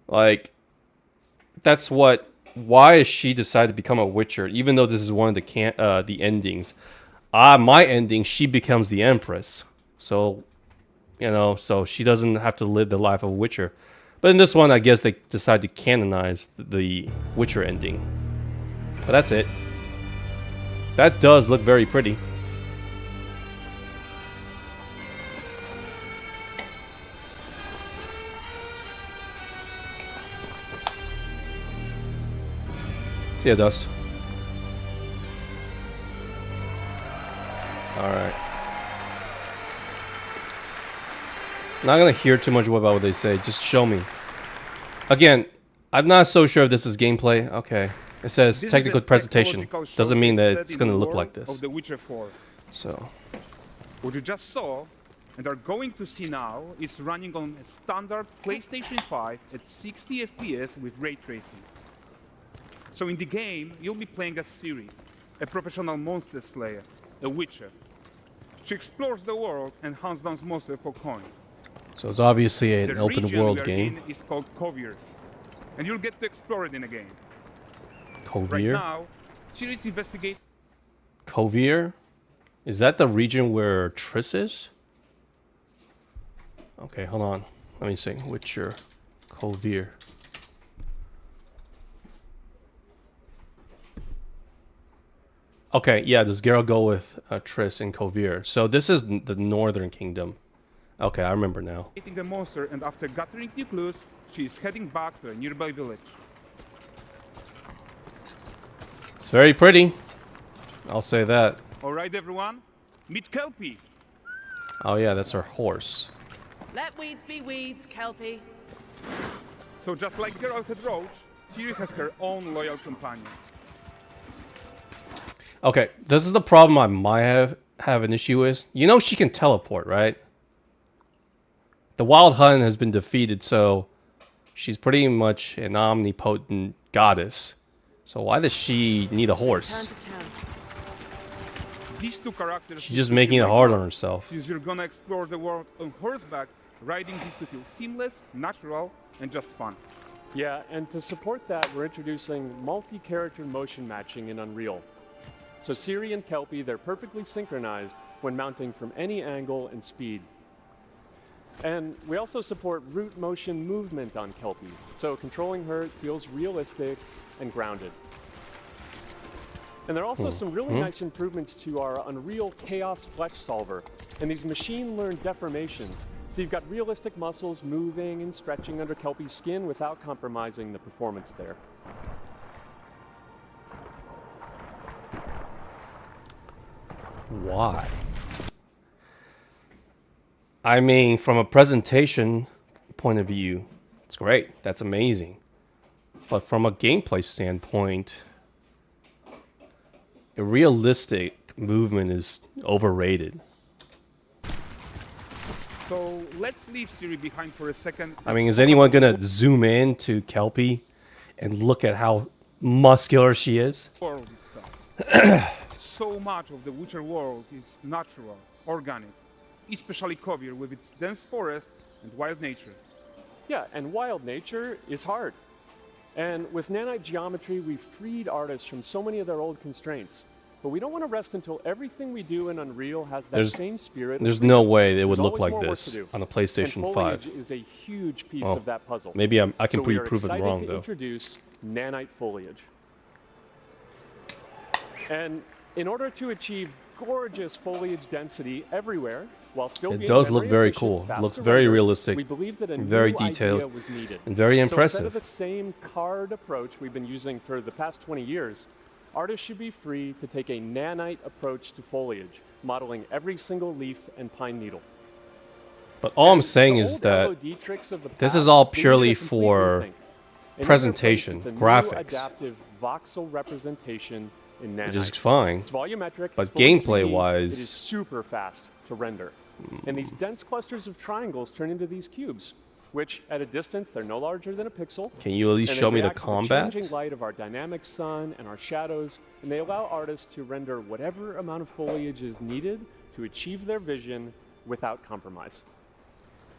Speaker 1: Like, why has she decided to become a Witcher? Even though this is one of the endings. My ending, she becomes the Empress. So, so she doesn't have to live the life of a Witcher. But in this one, I guess they decide to canonize the Witcher ending. But that's it. That does look very pretty. See ya, Dust. Alright. Not gonna hear too much about what they say, just show me. Again, I'm not so sure if this is gameplay. Okay. It says technical presentation. Doesn't mean that it's gonna look like this.
Speaker 13: Of The Witcher 4.
Speaker 1: So.
Speaker 13: What you just saw and are going to see now is running on a standard PlayStation 5 at 60 FPS with ray tracing. So in the game, you'll be playing as Ciri, a professional monster slayer, a witcher. She explores the world and hunts down monsters for coin.
Speaker 1: So it's obviously an open world
Speaker 13: game.
Speaker 1: game.
Speaker 13: The region is called Kovir, and you'll get to explore it in a game.
Speaker 1: Kovir?
Speaker 13: Right now, Ciri's investigating.
Speaker 1: Kovir? Is that the region where Triss is? Okay, hold on. Let me see. Witcher. Kovir. Okay, yeah, does Geralt go with Triss and Kovir? So this is the Northern Kingdom. Okay, I remember now.
Speaker 13: A monster, and after gathering new clues, she is heading back to a nearby village.
Speaker 1: It's very pretty. I'll say that.
Speaker 13: All right, everyone, meet Kelpie.
Speaker 1: Oh yeah, that's her horse.
Speaker 12: Let weeds be weeds, Kelpie.
Speaker 13: So just like Geralt had Roach, Ciri has her own loyal companion.
Speaker 1: Okay, this is the problem I might have an issue with. You know she can teleport, right? The Wild Hunt has been defeated, so she's pretty much an omnipotent goddess. So why does she need a horse?
Speaker 13: These two characters.
Speaker 1: She's just making it hard on herself.
Speaker 13: Since you're gonna explore the world on horseback, riding needs to feel seamless, natural, and just fun.
Speaker 14: Yeah, and to support that, we're introducing multi-character motion matching in Unreal. So Ciri and Kelpie, they're perfectly synchronized when mounting from any angle and speed. And we also support root motion movement on Kelpie, so controlling her feels realistic and grounded. And there are also some really nice improvements to our Unreal Chaos Flesh Solver and these machine-learned deformations. So you've got realistic muscles moving and stretching under Kelpie's skin without compromising the performance there.
Speaker 1: Why? I mean, from a presentation point of view, it's great. That's amazing. But from a gameplay standpoint, a realistic movement is overrated.
Speaker 13: So let's leave Ciri behind for a second.
Speaker 1: I mean, is anyone gonna zoom in to Kelpie and look at how muscular she is?
Speaker 13: World itself. So much of the Witcher world is natural, organic, especially Kovir with its dense forest and wild nature.
Speaker 14: Yeah, and wild nature is hard. And with nanite geometry, we've freed artists from so many of their old constraints. but we don't want to rest until everything we do in Unreal has that same spirit.
Speaker 1: There's no way it would
Speaker 14: There's
Speaker 1: look
Speaker 14: always
Speaker 1: like
Speaker 14: more work to
Speaker 1: this
Speaker 14: do.
Speaker 1: on a PlayStation
Speaker 14: And
Speaker 1: 5.
Speaker 14: foliage is a huge piece of that puzzle.
Speaker 1: Maybe I can
Speaker 14: so we
Speaker 1: be
Speaker 14: are
Speaker 1: proven
Speaker 14: excited
Speaker 1: wrong
Speaker 14: to
Speaker 1: though.
Speaker 14: introduce nanite foliage. And in order to achieve gorgeous foliage density everywhere, while still
Speaker 1: It
Speaker 14: being
Speaker 1: does look
Speaker 14: memory
Speaker 1: very
Speaker 14: efficient,
Speaker 1: cool.
Speaker 14: fast
Speaker 1: Looks
Speaker 14: to
Speaker 1: very
Speaker 14: render,
Speaker 1: realistic,
Speaker 14: we believe that a
Speaker 1: very
Speaker 14: new
Speaker 1: detailed,
Speaker 14: idea was needed.
Speaker 1: and very
Speaker 14: So instead
Speaker 1: impressive.
Speaker 14: of the same card approach we've been using for the past 20 years, artists should be free to take a nanite approach to foliage, modeling every single leaf and pine needle.
Speaker 1: But all I'm
Speaker 14: And
Speaker 1: saying
Speaker 14: the
Speaker 1: is
Speaker 14: old
Speaker 1: that
Speaker 14: LOD tricks of the
Speaker 1: this
Speaker 14: past,
Speaker 1: is all
Speaker 14: they needed
Speaker 1: purely
Speaker 14: a complete
Speaker 1: for
Speaker 14: rethink. In their place,
Speaker 1: presentation,
Speaker 14: it's a new
Speaker 1: graphics,
Speaker 14: adaptive voxel representation in nanite.
Speaker 1: which is fine.
Speaker 14: It's volumetric,
Speaker 1: But
Speaker 14: it's fully 3D,
Speaker 1: gameplay-wise-
Speaker 14: it is super fast to render. And these dense clusters of triangles turn into these cubes, which at a distance they're no larger than a pixel.
Speaker 1: Can you at least
Speaker 14: and they
Speaker 1: show me the
Speaker 14: react to
Speaker 1: combat?
Speaker 14: changing light of our dynamic sun and our shadows, and they allow artists to render whatever amount of foliage is needed to achieve their vision without compromise.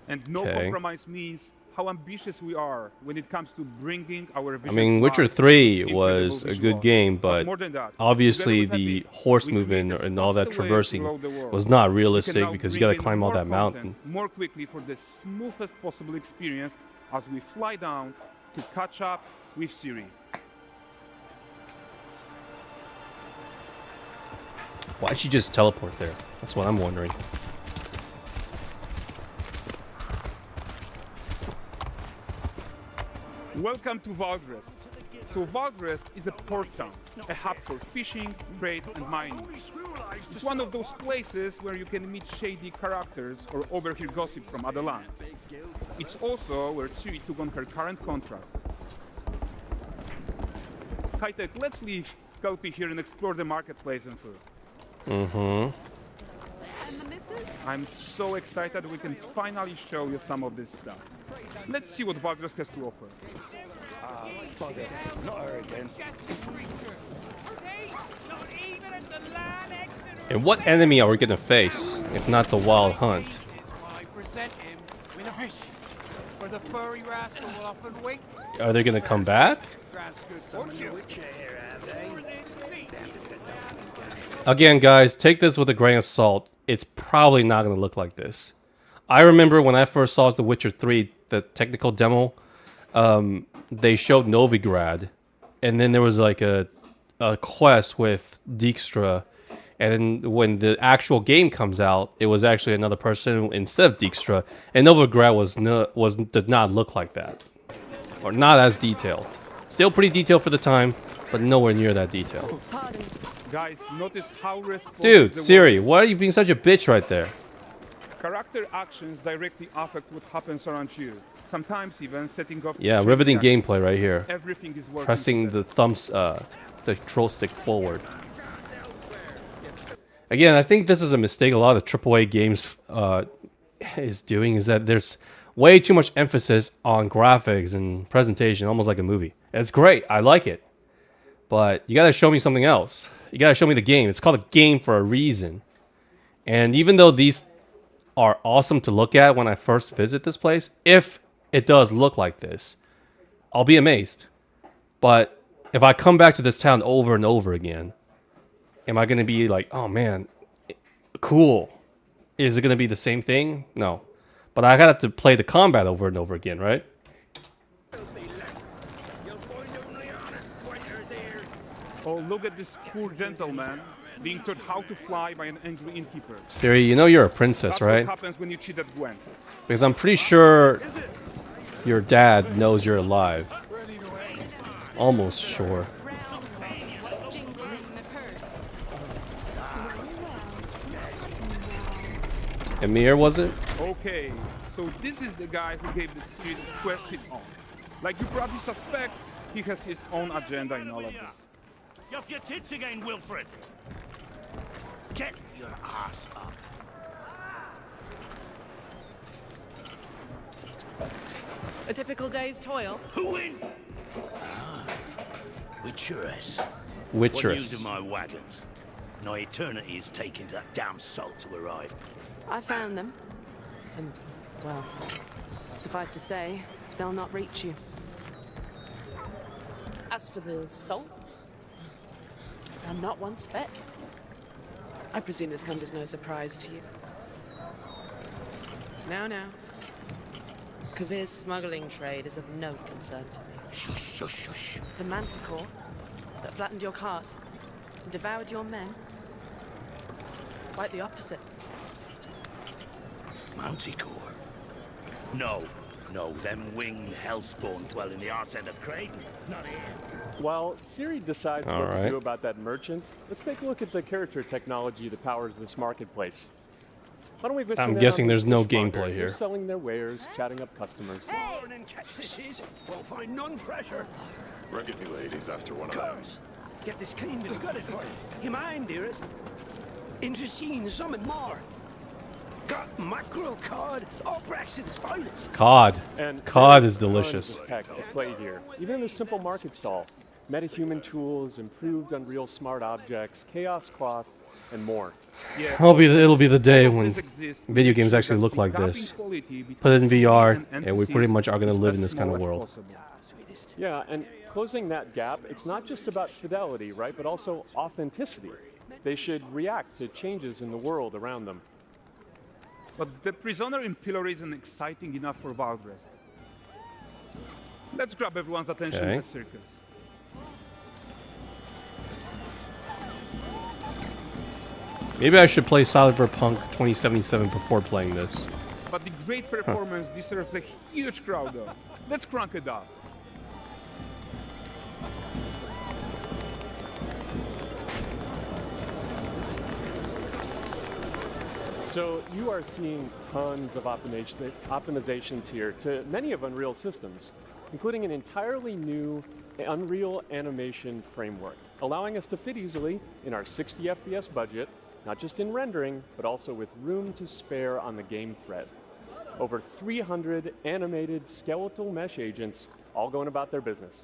Speaker 13: And no
Speaker 1: Okay.
Speaker 13: compromise means how ambitious we are when it comes to bringing our
Speaker 1: I
Speaker 13: vision
Speaker 1: mean,
Speaker 13: to
Speaker 1: Witcher
Speaker 13: life
Speaker 1: 3
Speaker 13: with
Speaker 1: was a
Speaker 13: incredible
Speaker 1: good
Speaker 13: visuals.
Speaker 1: game, but
Speaker 13: more than that,
Speaker 1: obviously
Speaker 13: together with
Speaker 1: the
Speaker 13: Epic,
Speaker 1: horse
Speaker 13: we
Speaker 1: movement
Speaker 13: created
Speaker 1: and all that
Speaker 13: faster way
Speaker 1: traversing
Speaker 13: throughout the world.
Speaker 1: was not
Speaker 13: We can
Speaker 1: realistic
Speaker 13: now
Speaker 1: because you
Speaker 13: bring
Speaker 1: gotta
Speaker 13: in
Speaker 1: climb all
Speaker 13: more
Speaker 1: that mountain.
Speaker 13: content more quickly for the smoothest possible experience as we fly down to catch up with Ciri.
Speaker 1: Why'd she just teleport there? That's what I'm wondering.
Speaker 13: Welcome to Valdrest. So Valdrest is a port town, a hub for fishing, trade and mining. It's one of those places where you can meet shady characters or overhear gossip from other lands. It's also where Ciri took on her current contract. High-tech, let's leave Kelpie here and explore the marketplace and food.
Speaker 1: Mm-hmm.
Speaker 13: I'm so excited we can finally show you some of this stuff. Let's see what Valdrest has to offer.
Speaker 15: Not her again.
Speaker 1: And what enemy are we gonna face, if not the Wild Hunt?
Speaker 15: I present him with a fish. For the furry rascal will often wink.
Speaker 1: Are they gonna come back?
Speaker 15: Grants good fortune.
Speaker 1: Again, guys, take this with a grain of salt. It's probably not gonna look like this. I remember when I first saw The Witcher 3, the technical demo, they showed Novigrad, and then there was like a quest with Dijkstra, and then when the actual game comes out, it was actually another person instead of Dijkstra, and Novigrad did not look like that, or not as detailed. Still pretty detailed for the time, but nowhere near that detail.
Speaker 13: Guys, notice how responsive
Speaker 1: Dude,
Speaker 13: the
Speaker 1: Ciri,
Speaker 13: world
Speaker 1: why are you being such a bitch right there?
Speaker 13: Character actions directly affect what happens around you. Sometimes even setting off.
Speaker 1: Yeah,
Speaker 13: chain
Speaker 1: riveting
Speaker 13: reaction.
Speaker 1: gameplay right here.
Speaker 13: Everything is working
Speaker 1: Pressing
Speaker 13: together.
Speaker 1: the control stick forward. Again, I think this is a mistake a lot of AAA games is doing, is that there's way too much emphasis on graphics and presentation, almost like a movie. It's great, I like it, but you gotta show me something else. You gotta show me the game. It's called a game for a reason. And even though these are awesome to look at when I first visit this place, if it does look like this, I'll be amazed. But if I come back to this town over and over again, am I going to be like, oh man, cool. Is it going to be the same thing? No. But I got to play the combat over and over again, right?
Speaker 13: Oh, look at this poor gentleman being taught how to fly by an angry innkeeper.
Speaker 1: Ciri, you know you're a princess,
Speaker 13: That's
Speaker 1: right?
Speaker 13: what happens when you cheat at Gwent.
Speaker 1: Because I'm pretty sure your dad knows you're alive. Almost sure. Emir, was it?
Speaker 13: Okay, so this is the guy who gave the street quest his own. Like you probably suspect, he has his own agenda in all of this.
Speaker 7: You're off your tits again, Wilfred. Get your ass up.
Speaker 12: A typical day's toil.
Speaker 7: Who in? Witcheress. What
Speaker 1: Witcheress.
Speaker 7: news of my wagons? No eternity is taking that damn salt to arrive.
Speaker 12: I found them. And, well, suffice to say, they'll not reach you. As for the salt, I found not one speck. I presume this comes as no surprise to you. Now. Kavir's smuggling trade is of no concern to me.
Speaker 7: Shush.
Speaker 12: The manticore that flattened your cart and devoured your men? Quite the opposite.
Speaker 7: Manticore? No, them winged hellspawn dwell in the arse end of Creighton, not here.
Speaker 14: While Siri decides
Speaker 1: All
Speaker 14: what
Speaker 1: right.
Speaker 14: to do about that merchant, let's take a look at the character technology that powers this marketplace. Why don't we listen
Speaker 1: I'm
Speaker 14: in
Speaker 1: guessing
Speaker 14: on
Speaker 1: there's
Speaker 14: these
Speaker 1: no
Speaker 14: fishmongers?
Speaker 1: gameplay
Speaker 14: They're
Speaker 1: here.
Speaker 14: selling their wares, chatting up customers.
Speaker 7: Morning, catch this is. Won't find none fresher.
Speaker 16: Rugged me ladies after one of
Speaker 7: Curse. Get this cleaned and gutted for you. You mind, dearest? Interesting, something more. Got mackerel, cod, all Braxton's finest.
Speaker 1: Cod.
Speaker 14: And
Speaker 1: Cod
Speaker 14: there's
Speaker 1: is delicious.
Speaker 14: tons of tech at play here. Even in this simple market stall. Metahuman tools, improved Unreal smart objects, chaos cloth, and more.
Speaker 13: Yeah,
Speaker 1: It'll be the day
Speaker 13: all
Speaker 1: when
Speaker 13: this exists to
Speaker 1: video
Speaker 13: make
Speaker 1: games
Speaker 13: sure
Speaker 1: actually
Speaker 13: that
Speaker 1: look
Speaker 13: the
Speaker 1: like
Speaker 13: gap
Speaker 1: this.
Speaker 13: in quality between
Speaker 1: Put it in
Speaker 13: Siri
Speaker 1: VR,
Speaker 13: and
Speaker 1: and we pretty
Speaker 13: NPCs
Speaker 1: much are gonna
Speaker 13: is
Speaker 1: live
Speaker 13: as
Speaker 1: in this kind of
Speaker 13: small as
Speaker 1: world.
Speaker 13: possible.
Speaker 14: Yeah, and closing that gap, it's not just about fidelity, right? But also authenticity. They should react to changes in the world around them.
Speaker 13: But the prisoner in Pillory isn't exciting enough for Valdres. Let's grab everyone's attention
Speaker 1: Okay.
Speaker 13: in the circus.
Speaker 1: Maybe I should play Cyberpunk 2077 before playing this.
Speaker 13: But the great performance deserves a huge crowd though. Let's crank it up.
Speaker 14: So you are seeing tons of optimizations here to many of Unreal systems, including an entirely new Unreal animation framework, allowing us to fit easily in our 60 FPS budget, not just in rendering, but also with room to spare on the game thread. Over 300 animated skeletal mesh agents all going about their business.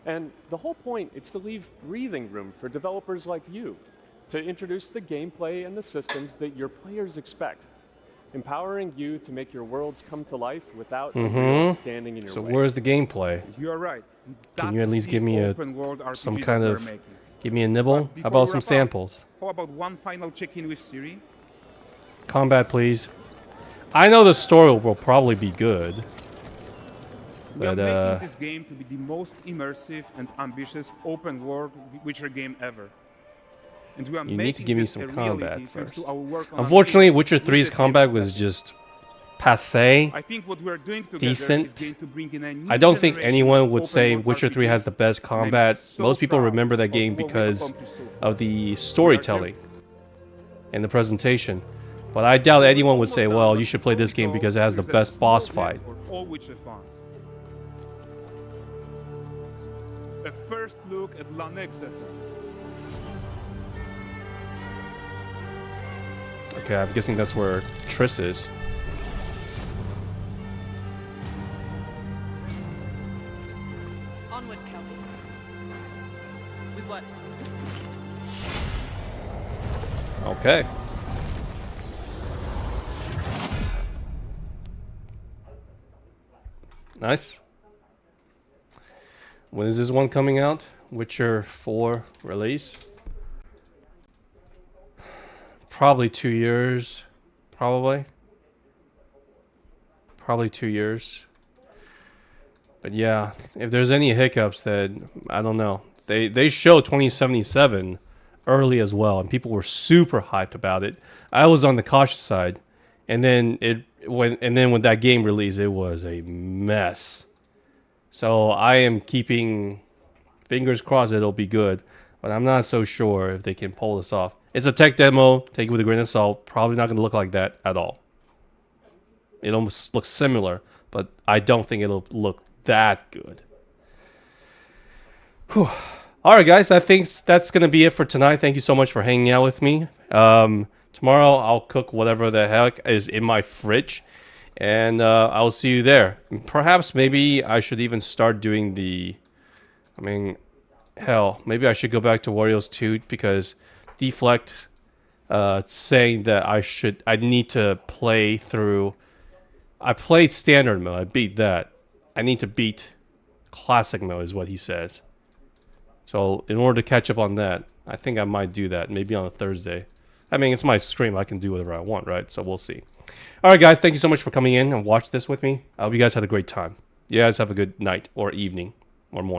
Speaker 14: And the whole point is to leave breathing room for developers like you to introduce the gameplay and the systems that your players expect, empowering you to make your worlds come to life without Unreal standing in your
Speaker 1: So
Speaker 14: way.
Speaker 1: where's the gameplay?
Speaker 13: You are right.
Speaker 1: Can you at
Speaker 13: That's
Speaker 1: least
Speaker 13: the
Speaker 1: give me
Speaker 13: open world
Speaker 1: some
Speaker 13: RPG
Speaker 1: kind
Speaker 13: that we're
Speaker 1: of,
Speaker 13: making.
Speaker 1: give me a nibble?
Speaker 13: But
Speaker 1: How
Speaker 13: before
Speaker 1: about
Speaker 13: we
Speaker 1: some
Speaker 13: wrap up,
Speaker 1: samples?
Speaker 13: How about one final check-in with Siri?
Speaker 1: Combat, please. I know the story will probably be good.
Speaker 13: We are
Speaker 1: But,
Speaker 13: making this game to be the most immersive and ambitious open world Witcher game ever. And we are
Speaker 1: you need to
Speaker 13: making
Speaker 1: give me
Speaker 13: this
Speaker 1: some
Speaker 13: a reality
Speaker 1: combat
Speaker 13: thanks
Speaker 1: first.
Speaker 13: to our work on
Speaker 1: Unfortunately,
Speaker 13: Unreal
Speaker 1: Witcher
Speaker 13: with
Speaker 1: 3's
Speaker 13: the
Speaker 1: combat
Speaker 13: game
Speaker 1: was
Speaker 13: assets.
Speaker 1: just passe.
Speaker 13: I think what we are doing together
Speaker 1: Decent.
Speaker 13: is going to bring in a new
Speaker 1: I don't think
Speaker 13: generation
Speaker 1: anyone
Speaker 13: of
Speaker 1: would
Speaker 13: open
Speaker 1: say
Speaker 13: world
Speaker 1: Witcher 3 has
Speaker 13: RPGs,
Speaker 1: the best
Speaker 13: and I'm
Speaker 1: combat.
Speaker 13: so
Speaker 1: Most people
Speaker 13: proud
Speaker 1: remember that
Speaker 13: of
Speaker 1: game
Speaker 13: what we've
Speaker 1: because
Speaker 13: accomplished so far.
Speaker 1: of the storytelling and the presentation. But I doubt anyone would say, well, you should play this game because it has the
Speaker 13: There's a
Speaker 1: best
Speaker 13: small
Speaker 1: boss
Speaker 13: gift
Speaker 1: fight.
Speaker 13: for all Witcher fans. A first look at Lanexeter.
Speaker 1: Okay, I'm guessing that's where Triss is.
Speaker 12: Onward, Kelpie. We've worked.
Speaker 1: Okay. Nice. When is this one coming out? Witcher 4 release? Probably 2 years. Probably 2 years. But yeah, if there's any hiccups, that I don't know. They showed 2077 early as well, and people were super hyped about it. I was on the cautious side, and then when that game released, it was a mess. So I am keeping fingers crossed that it'll be good, but I'm not so sure if they can pull this off. It's a tech demo. Take it with a grain of salt. Probably not going to look like that at all. It almost looks similar, but I don't think it'll look that good. Whew. All right, guys. I think that's going to be it for tonight. Thank you so much for hanging out with me. Tomorrow I'll cook whatever the heck is in my fridge, and I'll see you there. Perhaps maybe I should even start doing hell, maybe I should go back to Warriors 2 because Deflect saying that I need to play through. I played standard mode. I beat that. I need to beat classic mode is what he says. So in order to catch up on that, I think I might do that maybe on a Thursday. I mean, it's my stream. I can do whatever I want, right? So we'll see. All right, guys. Thank you so much for coming in and watch this with me. I hope you guys had a great time. You guys have a good night or evening or morning.